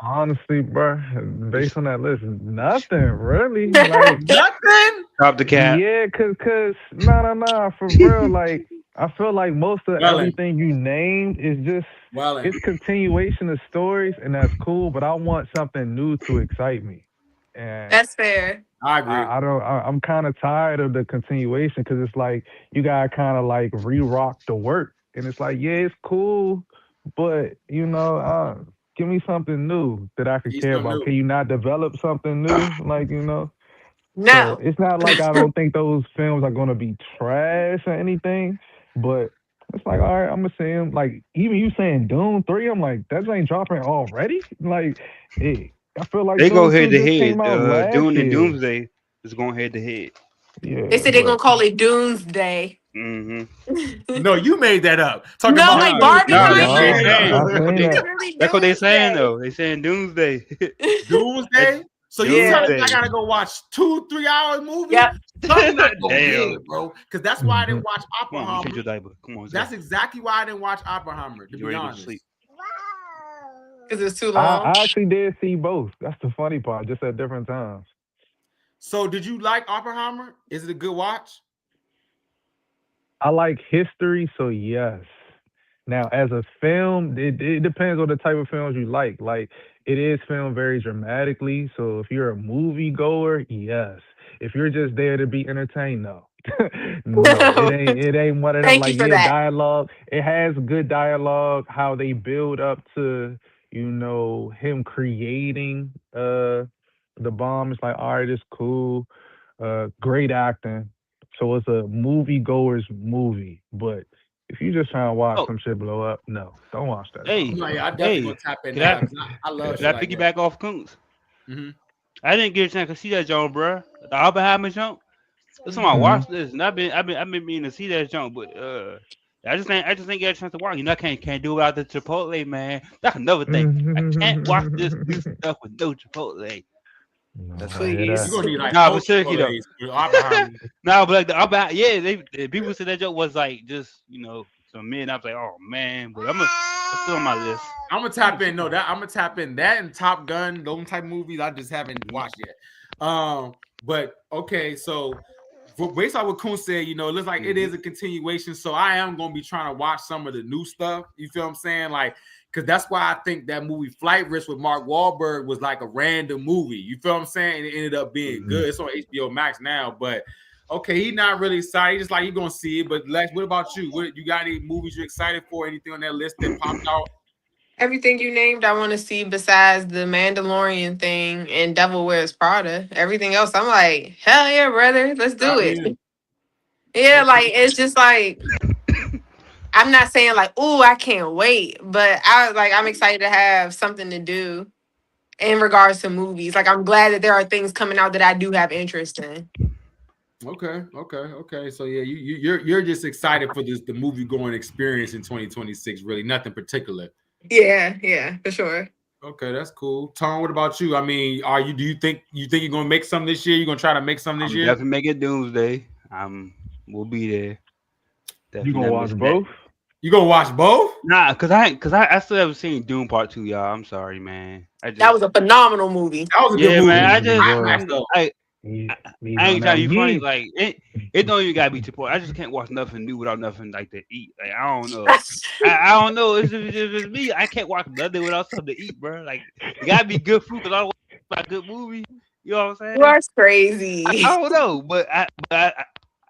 C: Honestly, bro, based on that list, nothing really. Like,
A: nothing.
E: Top the cat.
C: Yeah, cause no, for real. Like I feel like most of everything you named is just it's continuation of stories, and that's cool. But I want something new to excite me. And
B: that's fair.
A: I agree.
C: I'm kind of tired of the continuation because it's like you gotta kind of like re-rock the work, and it's like it's cool, but give me something new that I could care about. Can you not develop something new?
B: No.
C: So it's not like I don't think those films are gonna be trash or anything, but it's like, all right, I'm gonna say them. Like even you saying Doom 3, I'm like, that ain't dropping already. Like, I feel like
E: they go head to head. Doom and Doomsday is going head to head.
C: Yeah,
B: they said they're gonna call it Doomsday.
A: No, you made that up.
B: Like Barbie.
E: That's what they're saying though. They're saying Doomsday.
A: Doomsday. So you telling me I gotta go watch 2-3 hour movie?
B: Yep.
A: Something not go
E: Damn.
A: good, bro. Because that's why I didn't watch
E: Come on,
A: Oppenheimer.
E: change your diaper. Come on,
A: That's exactly why I didn't watch Oppenheimer. To
E: you
A: be
E: ready to go to
A: honest,
E: sleep?
B: Because it's too long.
C: I actually did see both. That's the funny part, just at different times.
A: so did you like Oppenheimer? Is it a good watch?
C: I like history, so yes. Now, as a film, it depends on the type of films you like. Like, it is filmed very dramatically. So if you're a movie goer, yes. If you're just there to be entertained, no. No, it ain't one of them
B: Thank you
C: like,
B: for
C: yeah,
B: that.
C: dialogue. It has good dialogue, how they build up to, him creating the bomb. It's like, all right, it's cool. Great acting. So it's a moviegoer's movie. But if you just trying to watch
E: Oh,
C: some shit blow up, no, don't watch that.
E: hey,
A: No, yeah, I definitely gonna tap in that. I love
E: could
A: shit
E: I
A: like that.
E: piggyback off Coons?
A: Mm-hmm.
E: I didn't get a chance to see that jump, bro. The Oppenheimer jump. It's on my
C: Mhm.
E: watch list, and I've been meaning to see that jump, but I just ain't get a chance to watch. I can't do without the Chipotle, man. That's another thing. I can't watch this new stuff with no Chipotle.
C: No,
E: That's
C: I
E: all.
C: hear
A: You're
C: that.
B: Please.
A: gonna need like
E: Nah,
A: 4
E: but seriously though.
A: Chipotle for Oppenheimer.
E: Nah, but like the Oppenheimer, yeah, people said that joke was like just some men. I was like, oh man, but it's still on my list.
A: I'm gonna tap in. No, that I'm gonna tap in that and Top Gun, those type of movies. I just haven't watched yet. But okay, so based on what Kun said, it looks like it is a continuation. So I am gonna be trying to watch some of the new stuff. You feel what I'm saying? Like, because that's why I think that movie Flight Risk with Mark Wahlberg was like a random movie. You feel what I'm saying? And it ended up being good. It's on HBO Max now, but okay, he's not really excited. He's just like, you're gonna see it. But Lex, what about you? What you got any movies you're excited for? Anything on that list that popped out?
B: Everything you named, I want to see besides the Mandalorian thing and Devil Wears Prada. Everything else, I'm like, hell yeah, brother, let's do it. Yeah, like it's just like I'm not saying like, oh, I can't wait, but I'm excited to have something to do in regards to movies. Like I'm glad that there are things coming out that I do have interest in.
A: Okay. So yeah, you're just excited for the movie going experience in 2026. Really, nothing particular.
B: Yeah, for sure.
A: Okay, that's cool. Tom, what about you? I mean, do you think you're gonna make some this year? You're gonna try to make some this
E: I'm
A: year?
E: definitely making Doomsday. We'll be there.
C: You
E: Definitely
C: gonna
E: not
C: watch
E: missing that.
C: both?
A: You gonna watch both?
E: Nah, cause I still haven't seen Doom Part 2, y'all. I'm sorry, man.
B: That was a phenomenal movie.
A: That was a good movie.
E: Man. I
C: on
E: ain't trying
C: that
E: to be funny.
C: yeet.
E: Like it don't even gotta be support. I just can't watch nothing new without nothing like to eat. Like I don't know. I don't know. It's just me. I can't watch nothing without something to eat, bro. Like it gotta be good food because I don't watch a good movie. You know what I'm saying?
B: You are crazy.
E: I don't know, but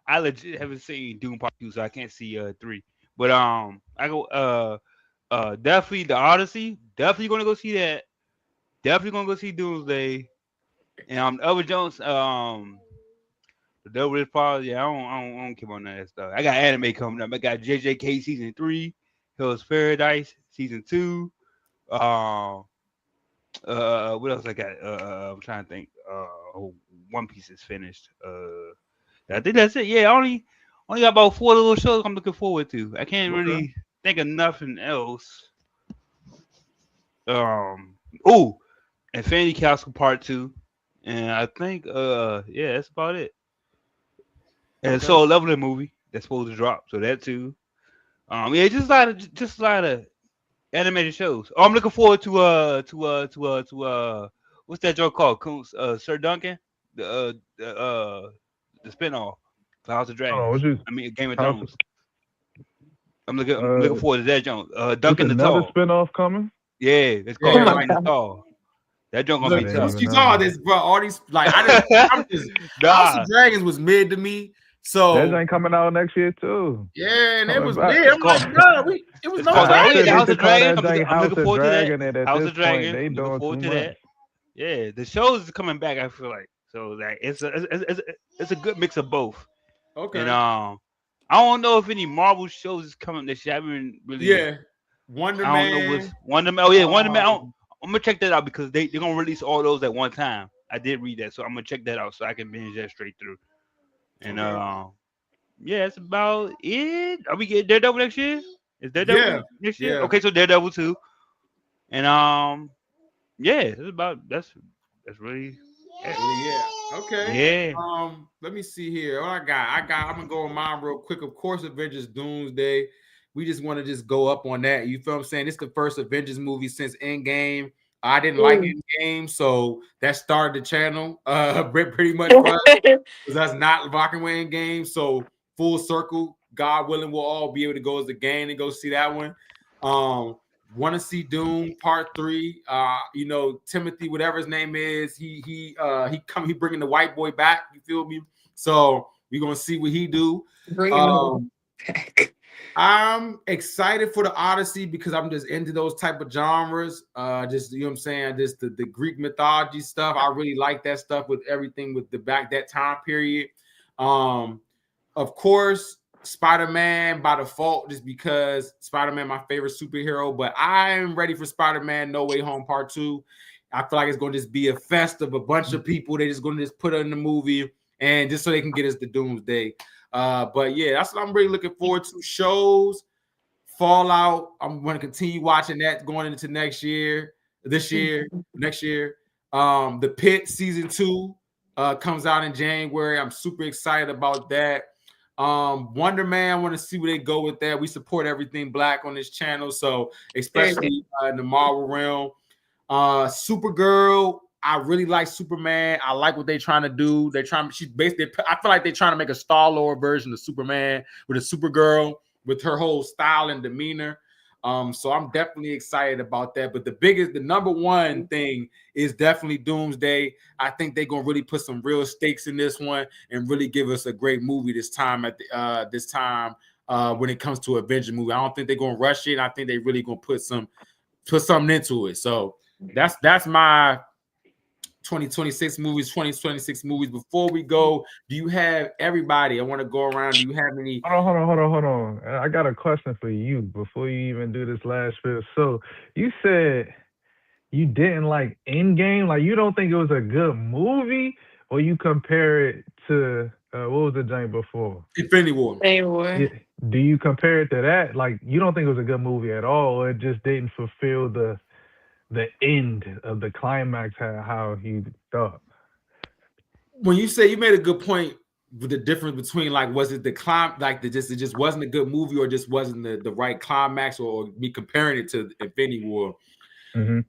E: I legit haven't seen Doom Part 2, so I can't see 3. But I go definitely the Odyssey. Definitely gonna go see that. Definitely gonna go see Doomsday. And Elvin Jones, the Devil is probably I don't care about none of that stuff. I got anime coming up. I got JJK season 3, Hell's Paradise season 2. What else I got? I'm trying to think. One Piece is finished. I think that's it. Yeah, only got about 4 little shows I'm looking forward to. I can't really think of nothing else. Infinity Castle Part 2. And I think yeah, that's about it. And it's Soul Leveling movie that's supposed to drop, so that too. Yeah, just a lot of animated shows. Oh, I'm looking forward to what's that joke called? Sir Duncan, the spinoff, for House of
C: Oh,
E: Dragons. I mean Game of
C: House
E: Thrones. I'm looking forward to that joke. Duncan the
C: another
E: Tall.
C: spinoff coming?
E: Yeah, it's called
B: Oh my
E: Duncan the
B: God.
E: Tall. That joke gonna be tough.
A: You saw this, bro. All these I'm just House of Dragons was mid to me. So
C: that ain't coming out next year too.
A: yeah, and it was
C: back.
A: mid. I'm like, bro, it was no
E: The
A: time.
E: House of Dragon. I'm
C: House
E: looking
C: of
E: forward to
C: Dragon,
E: that.
C: and at
E: House
C: this
E: of Dragon.
C: point, they
E: Looking
C: doing
E: forward
C: too
E: to
C: much.
E: that. Yeah, the shows is coming back. I feel like so like it's a good mix of both.
A: Okay.
E: And I don't know if any Marvel shows is coming this year. I haven't really.
A: Yeah. Wonder
E: I don't
A: Man.
E: know what's Wonder Man. Oh yeah, Wonder Man. I'm gonna check that out because they're gonna release all those at one time. I did read that, so I'm gonna check that out so I can binge that straight through. And yeah, that's about it. Are we getting Daredevil next year? Is Daredevil next year?
A: Yeah.
E: Okay, so Daredevil too. And yeah, that's really
A: Yeah. Okay.
E: Yeah.
A: Let me see here. What I got? I'm gonna go on mine real quick. Of course, Avengers Doomsday. We just want to just go up on that. You feel what I'm saying? It's the first Avengers movie since Endgame. I didn't like Endgame, so that started the channel. Pretty much for us, because that's not rocking with Endgame. So full circle, God willing, we'll all be able to go as a gang and go see that one. Want to see Doom Part 3. You know, Timothy, whatever his name is, he bringing the white boy back. You feel me? So we're gonna see what he do.
B: Bringing them back.
A: I'm excited for the Odyssey because I'm just into those type of genres. Just, you know what I'm saying, just the Greek mythology stuff. I really like that stuff with everything with that time period. Of course, Spider-Man by default, just because Spider-Man my favorite superhero, but I'm ready for Spider-Man No Way Home Part 2. I feel like it's going to just be a fest of a bunch of people. They're just going to just put it in the movie and just so they can get us the Doomsday. But yeah, that's what I'm really looking forward to. Shows, Fallout. I'm going to continue watching that going into next year. The Pit season 2 comes out in January. I'm super excited about that. Wonder Man, I want to see where they go with that. We support everything Black on this channel, so especially in the Marvel realm. Supergirl, I really like Superman. I like what they're trying to do. She's basically, I feel like they're trying to make a Star-Lord version of Superman with a Supergirl with her whole style and demeanor. So I'm definitely excited about that. But the number one thing is definitely Doomsday. I think they're gonna really put some real stakes in this one and really give us a great movie this time when it comes to Avenger movie. I don't think they're gonna rush it. I think they're really gonna put something into it. So that's my 2026 movies. Before we go, do you have everybody? I want to go around. Do you have any?
C: Hold on. I got a question for you before you even do this last bit. So you said you didn't like Endgame, like you don't think it was a good movie, or you compare it to what was the giant before?
A: Infinity War.
C: Do you compare it to that? Like you don't think it was a good movie at all, or it just didn't fulfill the end of the climax how he thought?
A: When you say, you made a good point with the difference between, like, was it the it just wasn't a good movie, or just wasn't the right climax, or me comparing it to Infinity War.
C: Mm-hmm.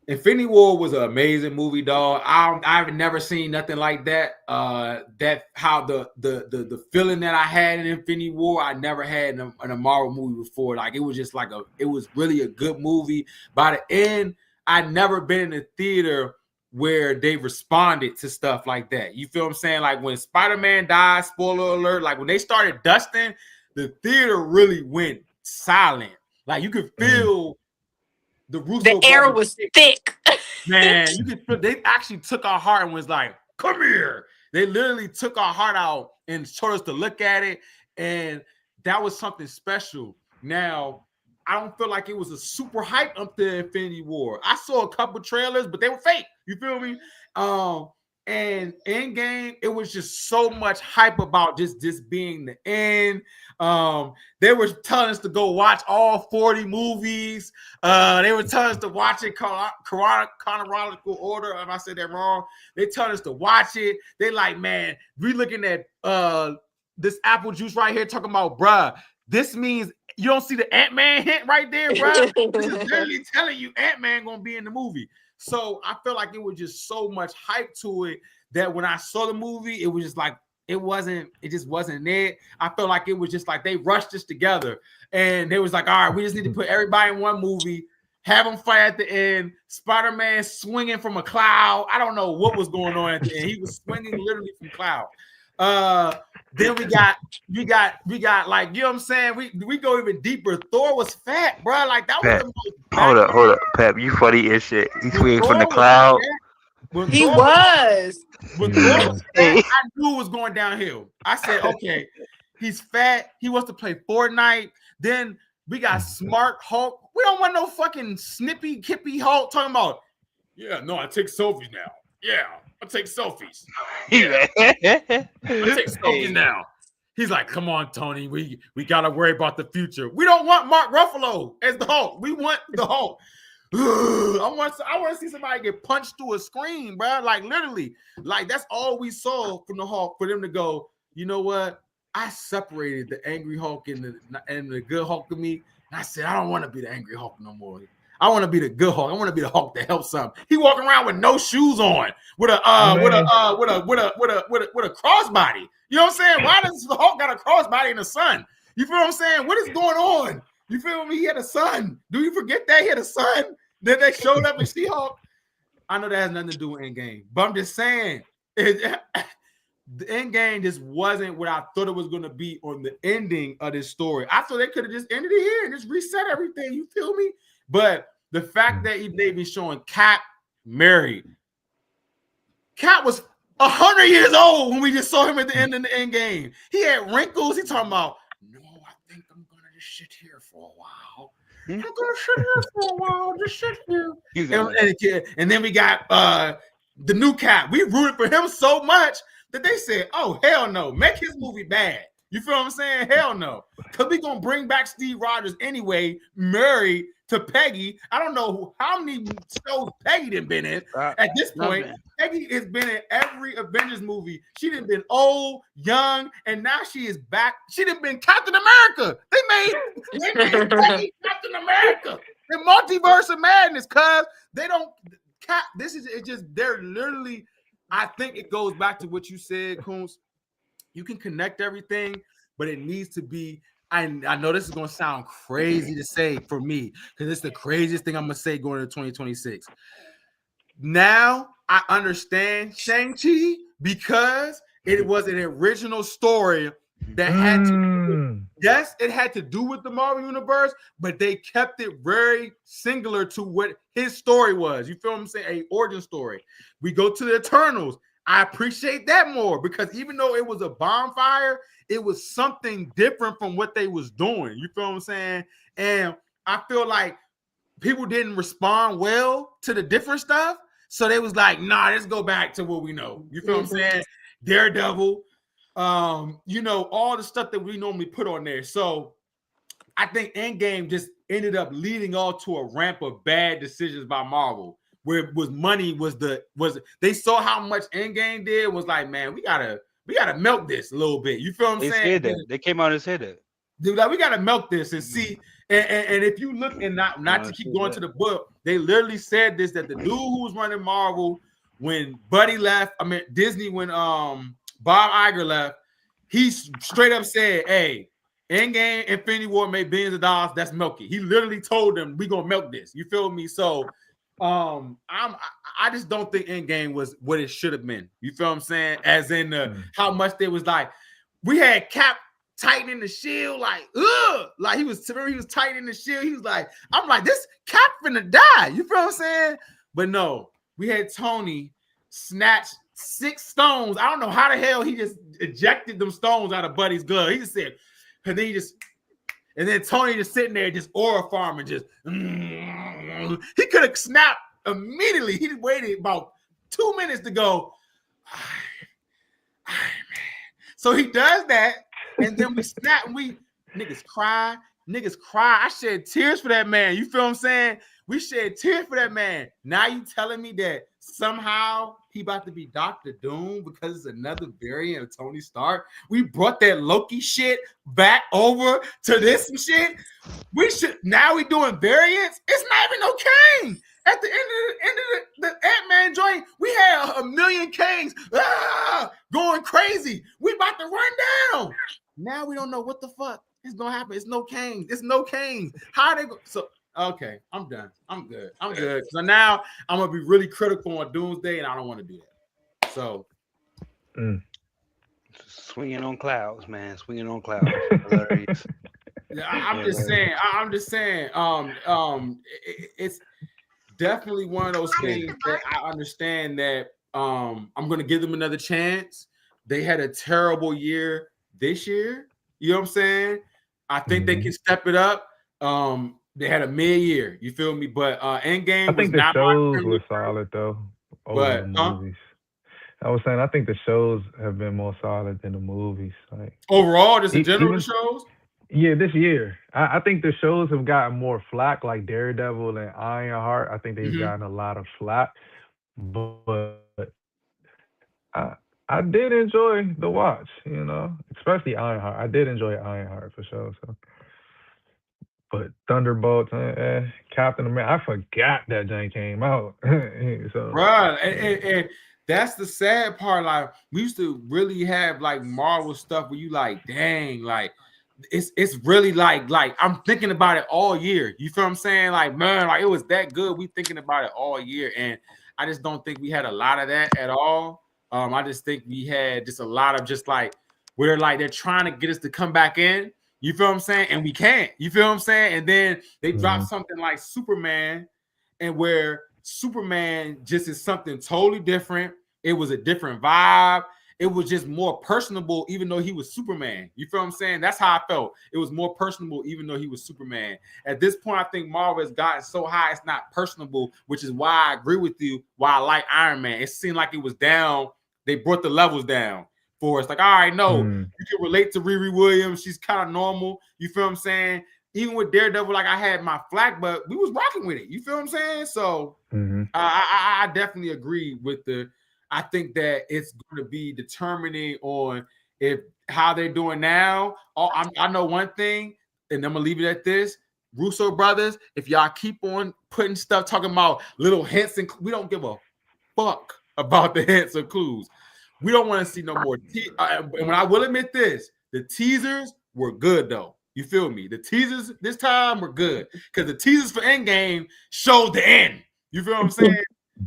A: Infinity War was an amazing movie, dog. I've never seen nothing like that. That how the feeling that I had in Infinity War, I never had in a Marvel movie before. Like, it was just like it was really a good movie. By the end, I'd never been in a theater where they responded to stuff like that. You feel what I'm saying? Like when Spider-Man died, spoiler alert, like when they started dusting, the theater really went silent. Like you could feel the
B: air was thick.
A: Man, you could feel they actually took our heart and was like, come here. They literally took our heart out and told us to look at it. And that was something special. Now, I don't feel like it was a super hype up to Infinity War. I saw a couple trailers, but they were fake. You feel me? And Endgame, it was just so much hype about just this being the end. They were telling us to go watch all 40 movies. They were telling us to watch it chronological order. If I said that wrong, they telling us to watch it. They like, man, we looking at this apple juice right here, talking about, bruh, this means you don't see the Ant-Man hint right there, bruh. This is literally telling you Ant-Man gonna be in the movie. So I feel like it was just so much hype to it that when I saw the movie, it was just like, it just wasn't it. I felt like it was just like they rushed this together and they was like, all right, we just need to put everybody in one movie, have them fight at the end. Spider-Man swinging from a cloud. I don't know what was going on at the end. He was swinging literally from cloud. Then we got like, you know what I'm saying? We go even deeper. Thor was fat, bro. Like that was the most.
E: Hold up, Pep. You funny as shit. He's swinging from the cloud.
B: He was.
A: When Thor was fat, I knew it was going downhill. I said, okay, he's fat. He wants to play Fortnite. Then we got Smart Hulk. We don't want no fucking snippy, kippy Hulk talking about, yeah, no, I take selfies now. Yeah, I take selfies. Yeah. I take selfies now. He's like, come on, Tony. We gotta worry about the future. We don't want Mark Ruffalo as the Hulk. We want the Hulk. I want to see somebody get punched through a screen, bro. Like literally, like that's all we saw from the Hulk for them to go. You know what? I separated the angry Hulk and the good Hulk of me, and I said I don't want to be the angry Hulk no more. I want to be the good Hulk. I want to be the Hulk that helps something. He walking around with no shoes on, with a crossbody. You know what I'm saying? Why does the Hulk got a crossbody in the sun? You feel what I'm saying? What is going on? You feel me? He had a son. Do you forget that he had a son? Then they showed up in She-Hulk. I know that has nothing to do with Endgame, but I'm just saying the Endgame just wasn't what I thought it was going to be on the ending of this story. I thought they could have just ended it here and just reset everything. You feel me? But the fact that they be showing Cap married, Cap was 100 years old when we just saw him at the end of the Endgame. He had wrinkles. He talking about, no, I think I'm going to just sit here for a while. I'm gonna sit here for a while. Just sit here. And then we got the new Cap. We rooted for him so much that they said, "Oh hell no, make his movie bad." You feel what I'm saying? Hell no, because we gonna bring back Steve Rogers anyway, married to Peggy. I don't know how many shows Peggy done been in at this point. Peggy has been in every Avengers movie. She done been old, young, and now she is back. She done been Captain America. They made Peggy Captain America. The multiverse of madness, cuz they don't cap. This is it. Just they're literally. I think it goes back to what you said, Coons. You can connect everything, but it needs to be. I know this is going to sound crazy to say for me because it's the craziest thing I'm going to say going into 2026. Now I understand Shang-Chi because it was an original story that had to yes, it had to do with the Marvel Universe, but they kept it very singular to what his story was. You feel what I'm saying? A origin story. We go to the Eternals. I appreciate that more because even though it was a bonfire, it was something different from what they was doing. You feel what I'm saying? And I feel like people didn't respond well to the different stuff. So they was like, nah, let's go back to what we know. You feel what I'm saying? Daredevil, you know, all the stuff that we normally put on there. So I think Endgame just ended up leading all to a ramp of bad decisions by Marvel. Where it was money was they saw how much Endgame did was like, man, we gotta milk this a little bit. You feel what I'm saying?
E: Said that. They came out and said that.
A: Dude, like we gotta milk this and see. And if you look and not to keep going to the book, they literally said this that the dude who was running Marvel when Buddy left, I mean Disney when Bob Iger left, he straight up said, hey, Endgame, Infinity War made billions of dollars. That's milk it. He literally told them we gonna milk this. You feel me? So I just don't think Endgame was what it should have been. You feel what I'm saying? As in how much they was like, we had Cap tightening the shield, like he was tightening the shield. He was like, I'm like, this Cap finna die. You feel what I'm saying? But no, we had Tony snatch 6 stones. I don't know how the hell he just ejected them stones out of Buddy's glove. He just said, and then Tony just sitting there, just aura farming, just he could have snapped immediately. He waited about 2 minutes to go. So he does that, and then we snap, and we niggas cry. I shed tears for that man. You feel what I'm saying? We shed tears for that man. Now you telling me that somehow he about to be Dr. Doom because it's another variant of Tony Stark? We brought that Loki shit back over to this and shit. Now we doing variants. It's not even no Kang. At the end of the Ant-Man joint, we had 1 million Kangs going crazy. We about to run down. Now we don't know what the fuck is gonna happen. It's no Kangs. It's no Kangs. How they go? So okay, I'm done. I'm good. So now I'm gonna be really critical on Doomsday, and I don't want to do that. So
E: swinging on clouds, man. Swinging on clouds. Hilarious.
A: I'm just saying. It's definitely one of those things that I understand that I'm gonna give them another chance. They had a terrible year this year. You know what I'm saying? I think they can step it up. They had a mid-year. You feel me? But Endgame. I
C: think the shows were solid though. Over the movies. I was saying I think the shows have been more solid than the movies. Like
A: overall, just in general, the shows.
C: Yeah, this year. I think the shows have gotten more flack, like Daredevil and Ironheart. I think they've
A: Mhm.
C: gotten a lot of flack, but I I did enjoy the watch, especially Ironheart. I did enjoy Ironheart for sure. So, but Thunderbolts, Captain America, I forgot that Jane came out. So,
A: Bruh,
C: yeah.
A: and that's the sad part. Like, we used to really have like Marvel stuff where you like, dang, like it's really like I'm thinking about it all year. You feel what I'm saying? Like, man, like it was that good. We thinking about it all year, and I just don't think we had a lot of that at all. I just think we had just a lot of just like where like they're trying to get us to come back in. You feel what I'm saying? And we can't. You feel what I'm saying? And then they drop
C: Mhm.
A: something like Superman, and where Superman just is something totally different. It was a different vibe. It was just more personable, even though he was Superman. You feel what I'm saying? That's how I felt. It was more personable, even though he was Superman. At this point, I think Marvel has gotten so high it's not personable, which is why I agree with you. Why I like Iron Man. It seemed like it was down. They brought the levels down for us. Like, all right, no,
C: Mm.
A: you can relate to Riri Williams. She's kind of normal. You feel what I'm saying? Even with Daredevil, like I had my flack, but we was rocking with it. You feel what I'm saying? So
C: Mhm.
A: I definitely agree with the. I think that it's going to be determining on if how they're doing now. I know one thing, and I'm gonna leave it at this: Russo brothers. If y'all keep on putting stuff, talking about little hints, and we don't give a fuck about the hints or clues. We don't want to see no more. And when I will admit this, the teasers were good though. You feel me? The teasers this time were good because the teasers for Endgame showed the end. You feel what I'm saying?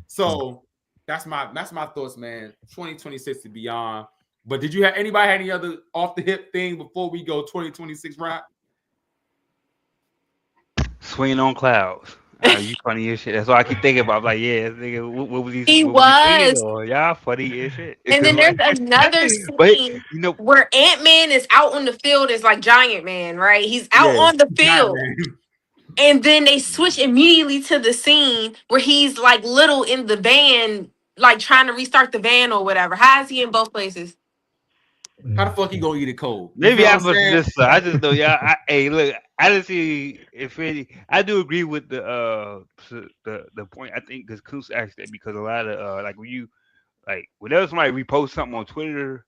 A: So that's my thoughts, man. 2026 and beyond. But did you have anybody had any other off the hip thing before we go 2026, right?
E: Swinging on clouds. You funny as shit. That's all I keep thinking about. Like, yeah, nigga,
B: He
E: what was he swinging
B: was.
E: on? Y'all funny as shit.
B: And then
E: Like,
B: there's another
E: but
B: scene
E: you know,
B: where Ant-Man is out on the field as like Giant Man, right? He's out
E: yeah,
B: on the
A: Giant
B: field.
A: man.
B: And then they switch immediately to the scene where he's like little in the van, like trying to restart the van or whatever. How is he in both places?
A: How the fuck he gonna eat it cold? You
E: maybe
A: feel
E: I
A: what I'm
E: must
A: saying?
E: just. I just know, yeah. Hey, look, I didn't see if any. I do agree with the point. I think because Coons asked that because a lot of like when you like whenever somebody reposts something on Twitter,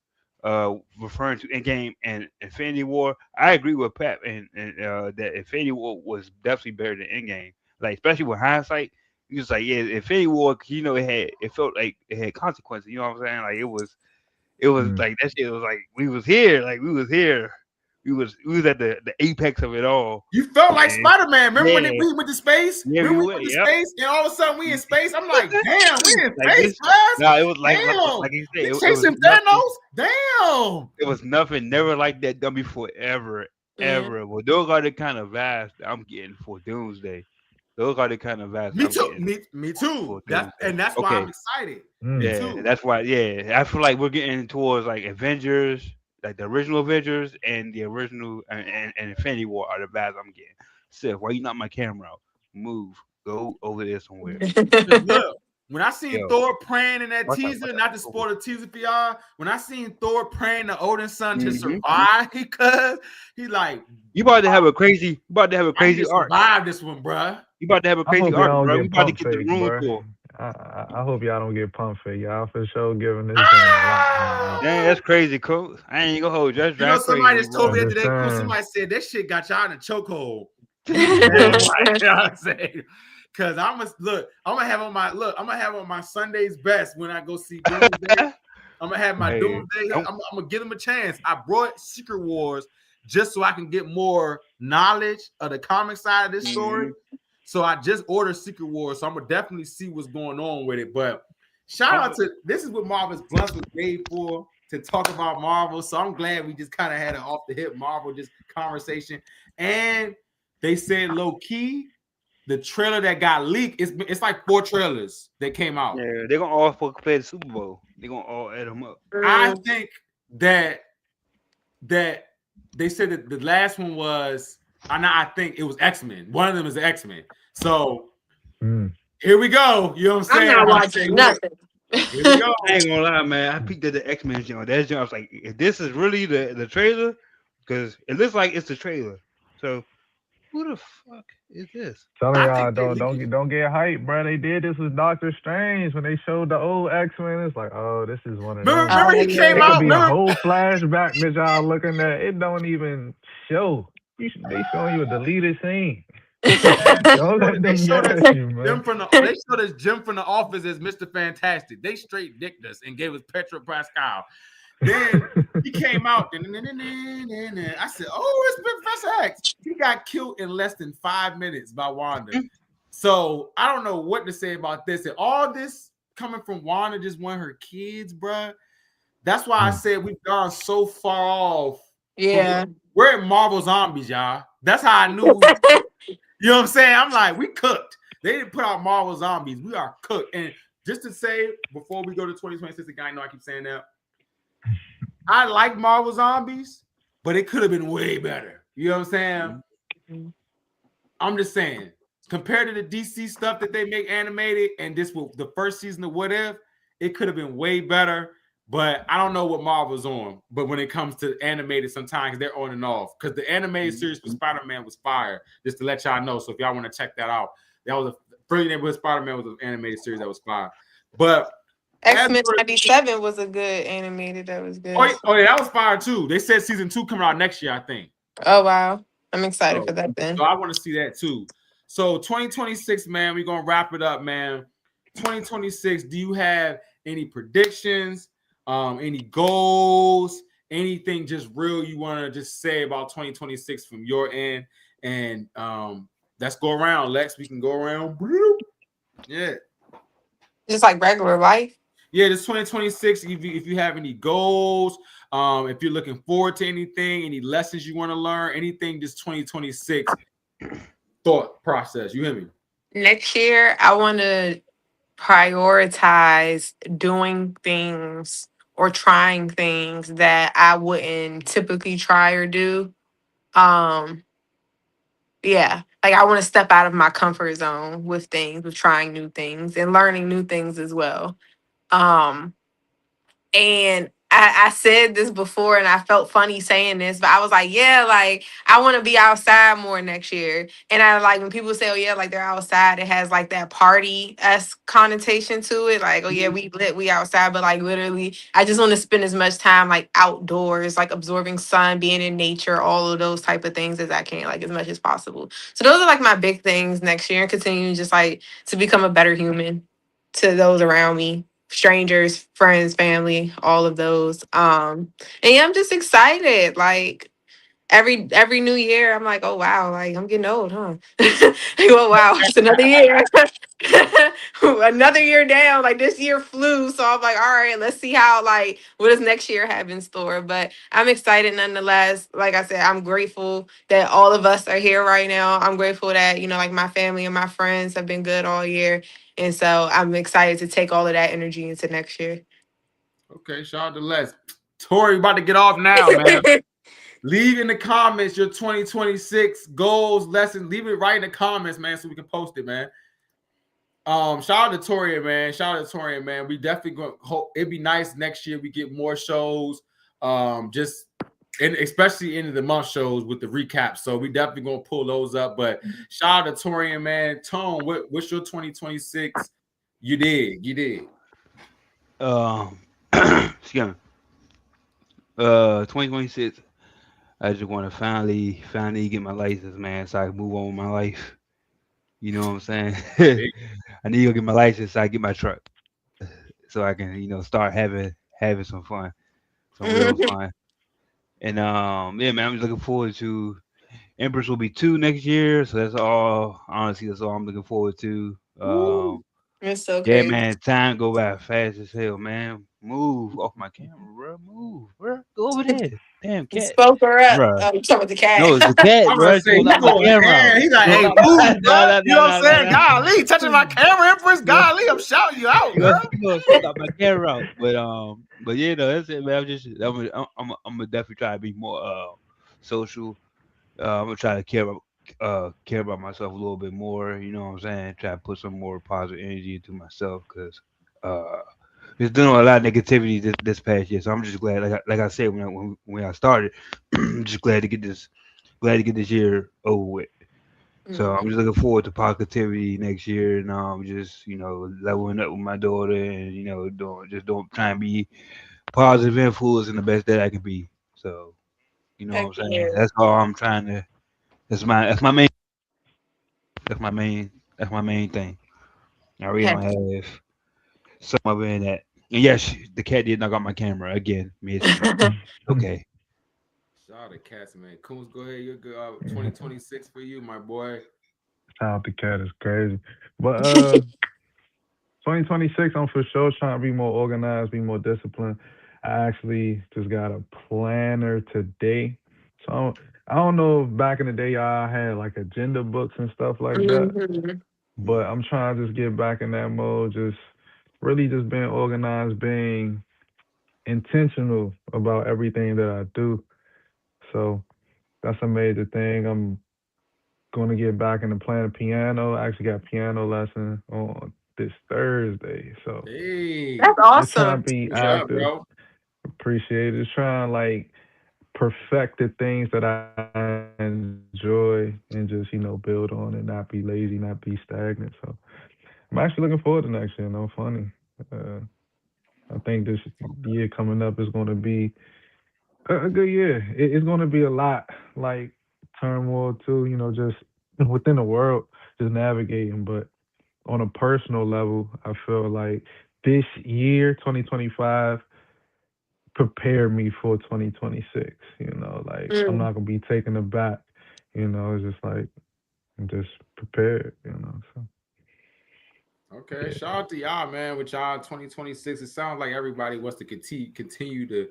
E: referring to Endgame and Infinity War, I agree with Pat and that Infinity War was definitely better than Endgame. Like especially with hindsight, you just like yeah, Infinity War, 'cause, it felt like it had consequences. You know what I'm saying? Like it was
C: Mm.
E: like that shit was like we was here, like we was here. We was at the apex of it all.
A: You felt like
E: And
A: Spider-Man. Remember when
E: yeah,
A: we went to space?
E: yeah,
A: Remember
E: we
A: we
E: went.
A: went to
E: Yep.
A: space, and all of a sudden we in space. I'm like, damn, we in
E: Like
A: space,
E: this.
A: guys.
E: No, it was like
A: Damn,
E: you said,
A: we
E: it was
A: chasing
E: nothing.
A: Thanos. Damn.
E: It was nothing, never like that done before, ever,
B: Yeah.
E: ever. Well, those are the kind of vibes that I'm getting for Doomsday. Those are the kind of vibes
A: Me
E: I'm
A: too.
E: getting
A: Me too.
E: for Doomsday.
A: That's why I'm
E: Okay,
A: excited. Me
C: Mm.
E: yeah,
A: too.
E: that's why. Yeah, I feel like we're getting towards like Avengers, like the original Avengers and the original and Infinity War are the vibes I'm getting. Seth, why you not my camera out? Move, go over there somewhere.
A: Because look, when I seen
E: Yo,
A: Thor praying in that
E: watch out,
A: teaser,
E: watch out.
A: not to spoil the teaser for y'all, when I seen Thor praying to Odin's son to
E: Hmm.
A: survive, because he like,
E: You about to have a crazy. You about to have a
A: I need
E: crazy
A: to
E: arc.
A: survive this one, bruh.
E: You about to have a
C: I
E: crazy
C: hope
E: arc,
C: y'all don't
E: bro. We
C: get
E: about to
C: pump
E: get the
C: fake,
E: room
C: bruh.
E: for.
C: I hope y'all don't get pump fake. Y'all for sure giving this joint a lot right now.
E: Dang, that's crazy, coach. I ain't gonna hold you. That's
A: You know,
E: drive
A: somebody
E: crazy,
A: just told
E: bro.
A: me the
C: I'm
A: other
C: just
A: day, cool,
C: saying.
A: somebody said that shit got y'all in a chokehold. Damn right. You know what I'm saying? Cause I'm gonna have on my Sunday's best when I go see Doomsday. I'm gonna have my
E: Hey,
A: Doomsday.
E: don't.
A: I'm gonna give them a chance. I brought Secret Wars just so I can get more knowledge of the comic side of this story.
E: Mhm.
A: So I just ordered Secret Wars. So I'm gonna definitely see what's going on with it. But shout out to this is what Marvel's Bluntz was made for to talk about Marvel. So I'm glad we just kind of had an off the hip Marvel just conversation. And they said low key, the trailer that got leaked, it's like 4 trailers that came out.
E: Yeah, they're gonna all play the Super Bowl. They're gonna all add them up.
A: I think that they said that the last one was I think it was X-Men. One of them is X-Men. So
C: Mm.
A: here we go. You know what I'm
B: I'm
A: saying?
B: not
A: I'm
B: watching
A: saying,
B: nothing.
A: here we go.
E: I ain't gonna lie, man. I peeked at the X-Men joint. That joint, I was like, if this is really the trailer, because it looks like it's the trailer. So who the fuck is this?
C: Telling
A: I
C: y'all,
A: think they
C: don't
A: leaking.
C: don't get hyped, bro. They did this with Doctor Strange when they showed the old X-Men. It's like, oh, this is one of
A: Remember,
C: them.
A: remember
B: Oh
A: he came
C: It could
B: yeah.
A: out.
C: be a
A: Remember,
C: whole flashback that y'all looking at. It don't even show. They showing you a deleted scene. Don't let
A: they
C: them
A: showed
C: gas
A: us
C: you,
A: Jim
C: man.
A: from the they showed us Jim from the office as Mr. Fantastic. They straight dicked us and gave us Petro Pascal. Then he came out. I said, "Oh, it's Professor X." He got killed in less than 5 minutes by Wanda. So I don't know what to say about this. And all this coming from Wanda just wanting her kids, bruh. That's why I
C: Mm.
A: said we've gone so far off from
B: Yeah.
A: we're at Marvel Zombies, y'all. That's how I knew. You know what I'm saying? I'm like, we cooked. They didn't put out Marvel Zombies. We are cooked. And just to say, before we go to 2026, again, I know I keep saying that. I like Marvel Zombies, but it could have been way better. You know what I'm saying? I'm just saying, compared to the DC stuff that they make animated, and this was the first season of What If, it could have been way better. But I don't know what Marvel's on. But when it comes to animated, sometimes they're on and off. Because the animated series for Spider-Man was fire. Just to let y'all know. So if y'all want to check that out, that was a Friendly Neighborhood Spider-Man was an animated series that was fire. But as
B: X-Men
A: for
B: 97 was a good animated. That was good.
A: oh yeah, that was fire too. They said season 2 coming out next year, I think.
B: Oh wow. I'm excited
A: So,
B: for that then.
A: so I want to see that too. So 2026, man, we're gonna wrap it up, man. 2026. Do you have any predictions? Any goals? Anything just real you want to just say about 2026 from your end? And let's go around, Lex. We can go around. Yeah.
B: Just like regular life.
A: Yeah, this 2026. If you have any goals, if you're looking forward to anything, any lessons you want to learn, anything, this 2026 thought process. You hear me?
B: Next year, I want to prioritize doing things or trying things that I wouldn't typically try or do. Um, yeah, like I want to step out of my comfort zone with things, with trying new things and learning new things as well. Um, And I said this before and I felt funny saying this, but I was like, yeah, like I want to be outside more next year. And I like when people say, oh, yeah, like they're outside, it has like that party esque connotation to it. Like, oh, yeah, we lit, we outside. But like literally, I just want to spend as much time like outdoors, like absorbing sun, being in nature, all of those type of things as I can, like as much as possible. So those are like my big things next year and continuing just like to become a better human to those around me, strangers, friends, family, all of those. And yeah, I'm just excited. Like every new year, I'm like, oh wow, like I'm getting old, huh? Like, oh wow, it's another year. Another year down. Like this year flew. So I'm like, all right, let's see how like what does next year have in store. But I'm excited nonetheless. Like I said, I'm grateful that all of us are here right now. I'm grateful that, like my family and my friends have been good all year. And so I'm excited to take all of that energy into next year.
A: Okay, shout out to Les. Tori, about to get off now, man. Leave in the comments your 2026 goals, lessons. Leave it right in the comments, man, so we can post it, man. Shout out to Tori, man. Shout out to Tori, man. We definitely going to hope it'd be nice next year. We get more shows, just and especially end of the month shows with the recap. So we definitely gonna pull those up. But shout out to Tori, man. Tone, what's your 2026? You did.
E: Excuse me. 2026. I just want to finally get my license, man, so I can move on with my life. You know what I'm saying? I need to go get my license so I get my truck, so I can, start having some fun, some real fun. And yeah, man, I'm just looking forward to Empress will be 2 next year, so that's all. Honestly, that's all I'm looking forward to.
B: Woo. It's so
E: Yeah,
B: crazy.
E: man, time go by fast as hell, man. Move off my camera, bro. Move, bro. Go over there. Damn
B: You
E: cat,
B: spoke her up.
E: bro.
B: Oh, you talking about the
E: No, it's the
B: cat.
E: cat,
A: I'm
E: bro.
A: gonna
E: It's
A: say
E: gonna
A: he
E: knock my
A: going
E: camera out.
A: in. He's like,
E: Gonna
A: "Hey,
E: knock
A: move,
E: my-
A: bro."
E: no,
A: You
E: no,
A: know what
E: no,
A: I'm
E: no,
A: saying?
E: no.
A: Golly, touching my camera, Empress.
E: You
A: Golly, I'm shouting you out,
E: you
A: girl.
E: gonna, you gonna still knock my camera out, but yeah, no, that's it, man. I'm gonna definitely try to be more social. I'm gonna try to care about myself a little bit more. You know what I'm saying? Try to put some more positive energy into myself, because uh It's doing a lot of negativity this past year. So I'm just glad, like I said when I started, I'm just glad to get this year over with. So I'm
B: Mm.
E: just looking forward to positivity next year, and just leveling up with my daughter, and doing trying to be positive influence and the best that I can be. So you know what
B: Heck
E: I'm saying.
B: yeah.
E: That's all I'm trying to. That's my main. That's my main. That's my main thing. I really
B: Heck
E: don't have some of it in that. And yes, the cat did knock out my camera again. Miss.
B: yeah.
E: Okay.
A: Shout out to Cats, man. Coons, go ahead. You're good. 2026 for you, my boy.
C: Out the cat is crazy. But 2026, I'm for sure trying to be more organized, be more disciplined. I actually just got a planner today. So I don't know if back in the day y'all had like agenda books and stuff like that,
B: Mhm.
C: but I'm trying to just get back in that mode, just really just being organized, being intentional about everything that I do. So that's a major thing. I'm going to get back into playing piano. I actually got piano lesson on this Thursday. So
A: Hey,
B: That's
C: just trying
B: awesome.
C: to be
A: what's up,
C: active,
A: bro?
C: appreciate it. Just trying to like perfect the things that I enjoy and just, build on and not be lazy, not be stagnant. So I'm actually looking forward to next year. No funny. Uh, I think this year coming up is going to be a good year. It's going to be a lot like turmoil too, just within the world, just navigating. But on a personal level, I feel like this year, 2025, prepared me for 2026. Like I'm
B: Mm.
C: not gonna be taken aback. It's just like I'm just prepared. So
A: Okay,
C: yeah.
A: shout out to y'all, man. With y'all 2026, it sounds like everybody wants to continue to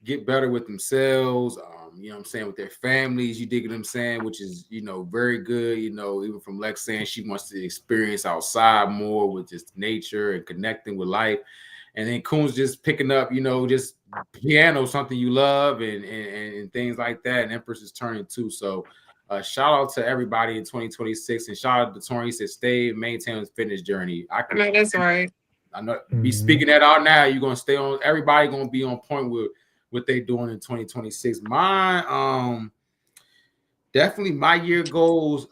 A: get better with themselves. You know what I'm saying, with their families. You dig what I'm saying, which is very good. Even from Lex saying she wants to experience outside more with just nature and connecting with life. And then Coon's just picking up, just piano, something you love, and things like that. And Empress is turning too. So shout out to everybody in 2026, and shout out to Tony. He said, "Stay, maintain his fitness journey."
B: I know that's right.
A: I know, be
C: Hmm.
A: speaking that out now. You're gonna stay on. Everybody gonna be on point with what they doing in 2026. Mine, definitely my year goals.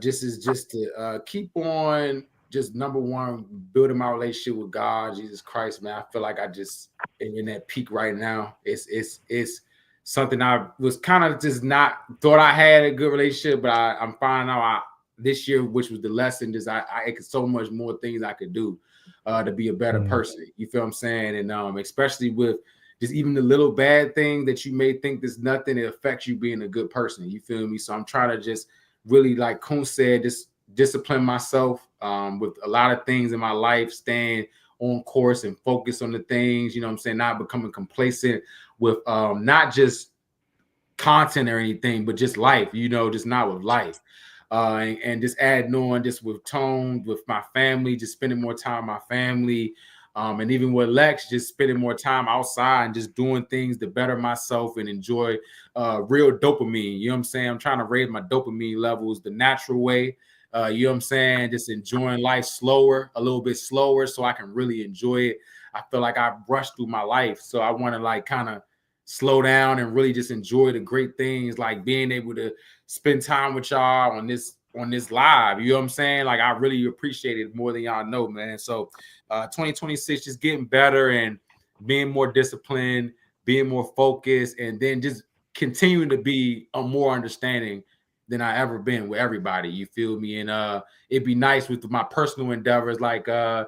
A: Just to keep on. Just number one, building my relationship with God, Jesus Christ, man. I feel like I just am in that peak right now. It's something I was kind of just not thought I had a good relationship, but I'm finding out this year, which was the lesson, is I could so much more things I could do to be a better
C: Mm.
A: person. You feel what I'm saying? And especially with just even the little bad thing that you may think there's nothing, it affects you being a good person. You feel me? So I'm trying to just really, like Kun said, just discipline myself with a lot of things in my life, staying on course and focus on the things, what I'm saying, not becoming complacent with not just content or anything, but just life, just not with life. And just adding on just with tone, with my family, just spending more time with my family. And even with Lex, just spending more time outside and just doing things to better myself and enjoy real dopamine. You know what I'm saying? I'm trying to raise my dopamine levels the natural way. You know what I'm saying? Just enjoying life slower, a little bit slower, so I can really enjoy it. I feel like I rushed through my life, so I want to like kind of slow down and really just enjoy the great things, like being able to spend time with y'all on this live. You know what I'm saying? Like I really appreciate it more than y'all know, man. So 2026 just getting better and being more disciplined, being more focused, and then just continuing to be a more understanding than I ever been with everybody. You feel me? And it'd be nice with my personal endeavors, like outside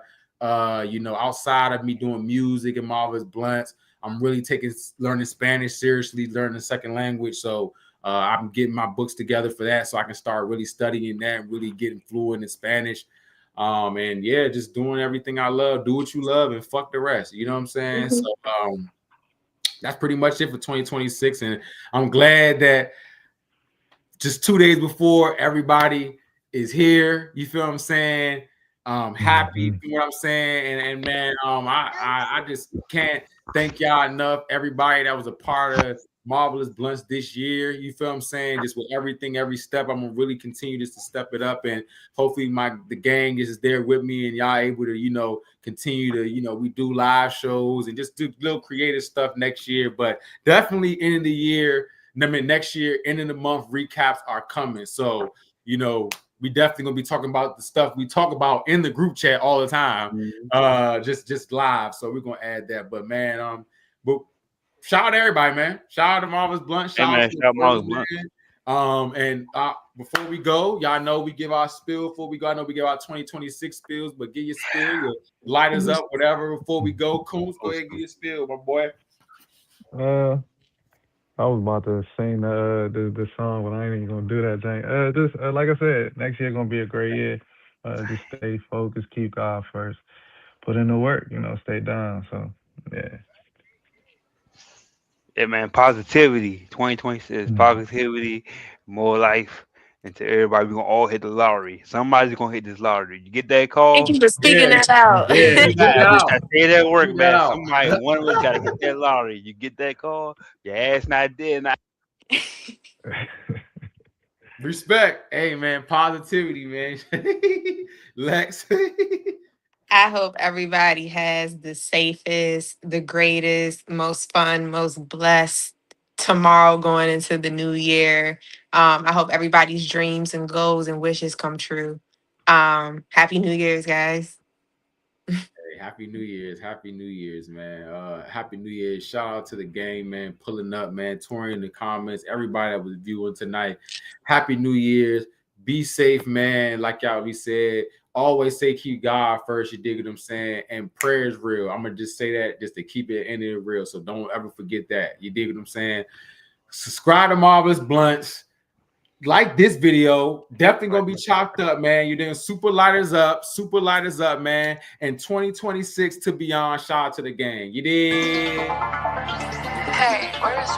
A: of me doing music and Marvelous Bluntz. I'm really taking learning Spanish seriously, learning a second language. So I'm getting my books together for that, so I can start really studying that and really getting fluent in Spanish. And yeah, just doing everything I love. Do what you love and fuck the rest. You know what I'm saying? So
B: Mhm.
A: that's pretty much it for 2026. And I'm glad that just 2 days before everybody is here. You feel what I'm saying? Happy,
C: Hmm.
A: you know what I'm saying? And man, I just can't thank y'all enough. Everybody that was a part of Marvelous Blunts this year. You feel what I'm saying? Just with everything, every step, I'm gonna really continue just to step it up, and hopefully the gang is there with me, and y'all able to continue to we do live shows and just do little creative stuff next year. But definitely end of the year. Next year, end of the month recaps are coming. So we definitely gonna be talking about the stuff we talk about in the group chat all the time, just live. So we're gonna add that. But man, but shout out to everybody, man. Shout out to Marvelous Blunt. Shout out to Marvelous Blunt. And before we go, y'all know we give our spill before we go. I know we give our 2026 spills, but get your spill, your lighters up, whatever. Before we go, Coons, go ahead and get your spill, my boy.
C: I was about to sing the song, but I ain't even gonna do that, Jane. Just like I said, next year gonna be a great year. Just stay focused, keep God first, put in the work, stay down. So yeah.
E: Yeah, man, positivity. 2026, positivity, more life, and to everybody, we're gonna all hit the lottery. Somebody's gonna hit this lottery. You get that call?
B: Thank you for speaking that out.
E: I say that work, man. Somebody, one of us gotta hit that lottery. You get that call, your ass not dead.
A: Respect. Hey man, positivity, man. Lex.
B: I hope everybody has the safest, the greatest, most fun, most blessed tomorrow going into the new year. I hope everybody's dreams and goals and wishes come true. Happy New Year's, guys.
A: Hey, happy New Year's, man. Happy New Year's. Shout out to the gang, man, pulling up, man, touring in the comments, everybody that was viewing tonight. Happy New Year's. Be safe, man. Like y'all we said, always say keep God first. You dig what I'm saying? And prayer is real. I'm gonna just say that just to keep it in it real. So don't ever forget that. You dig what I'm saying? Subscribe to Marvelous Blunts. Like this video, definitely gonna be chopped up, man. You're doing super lighters up, man. And 2026 to beyond. Shout out to the gang. You did.
B: Hey, where's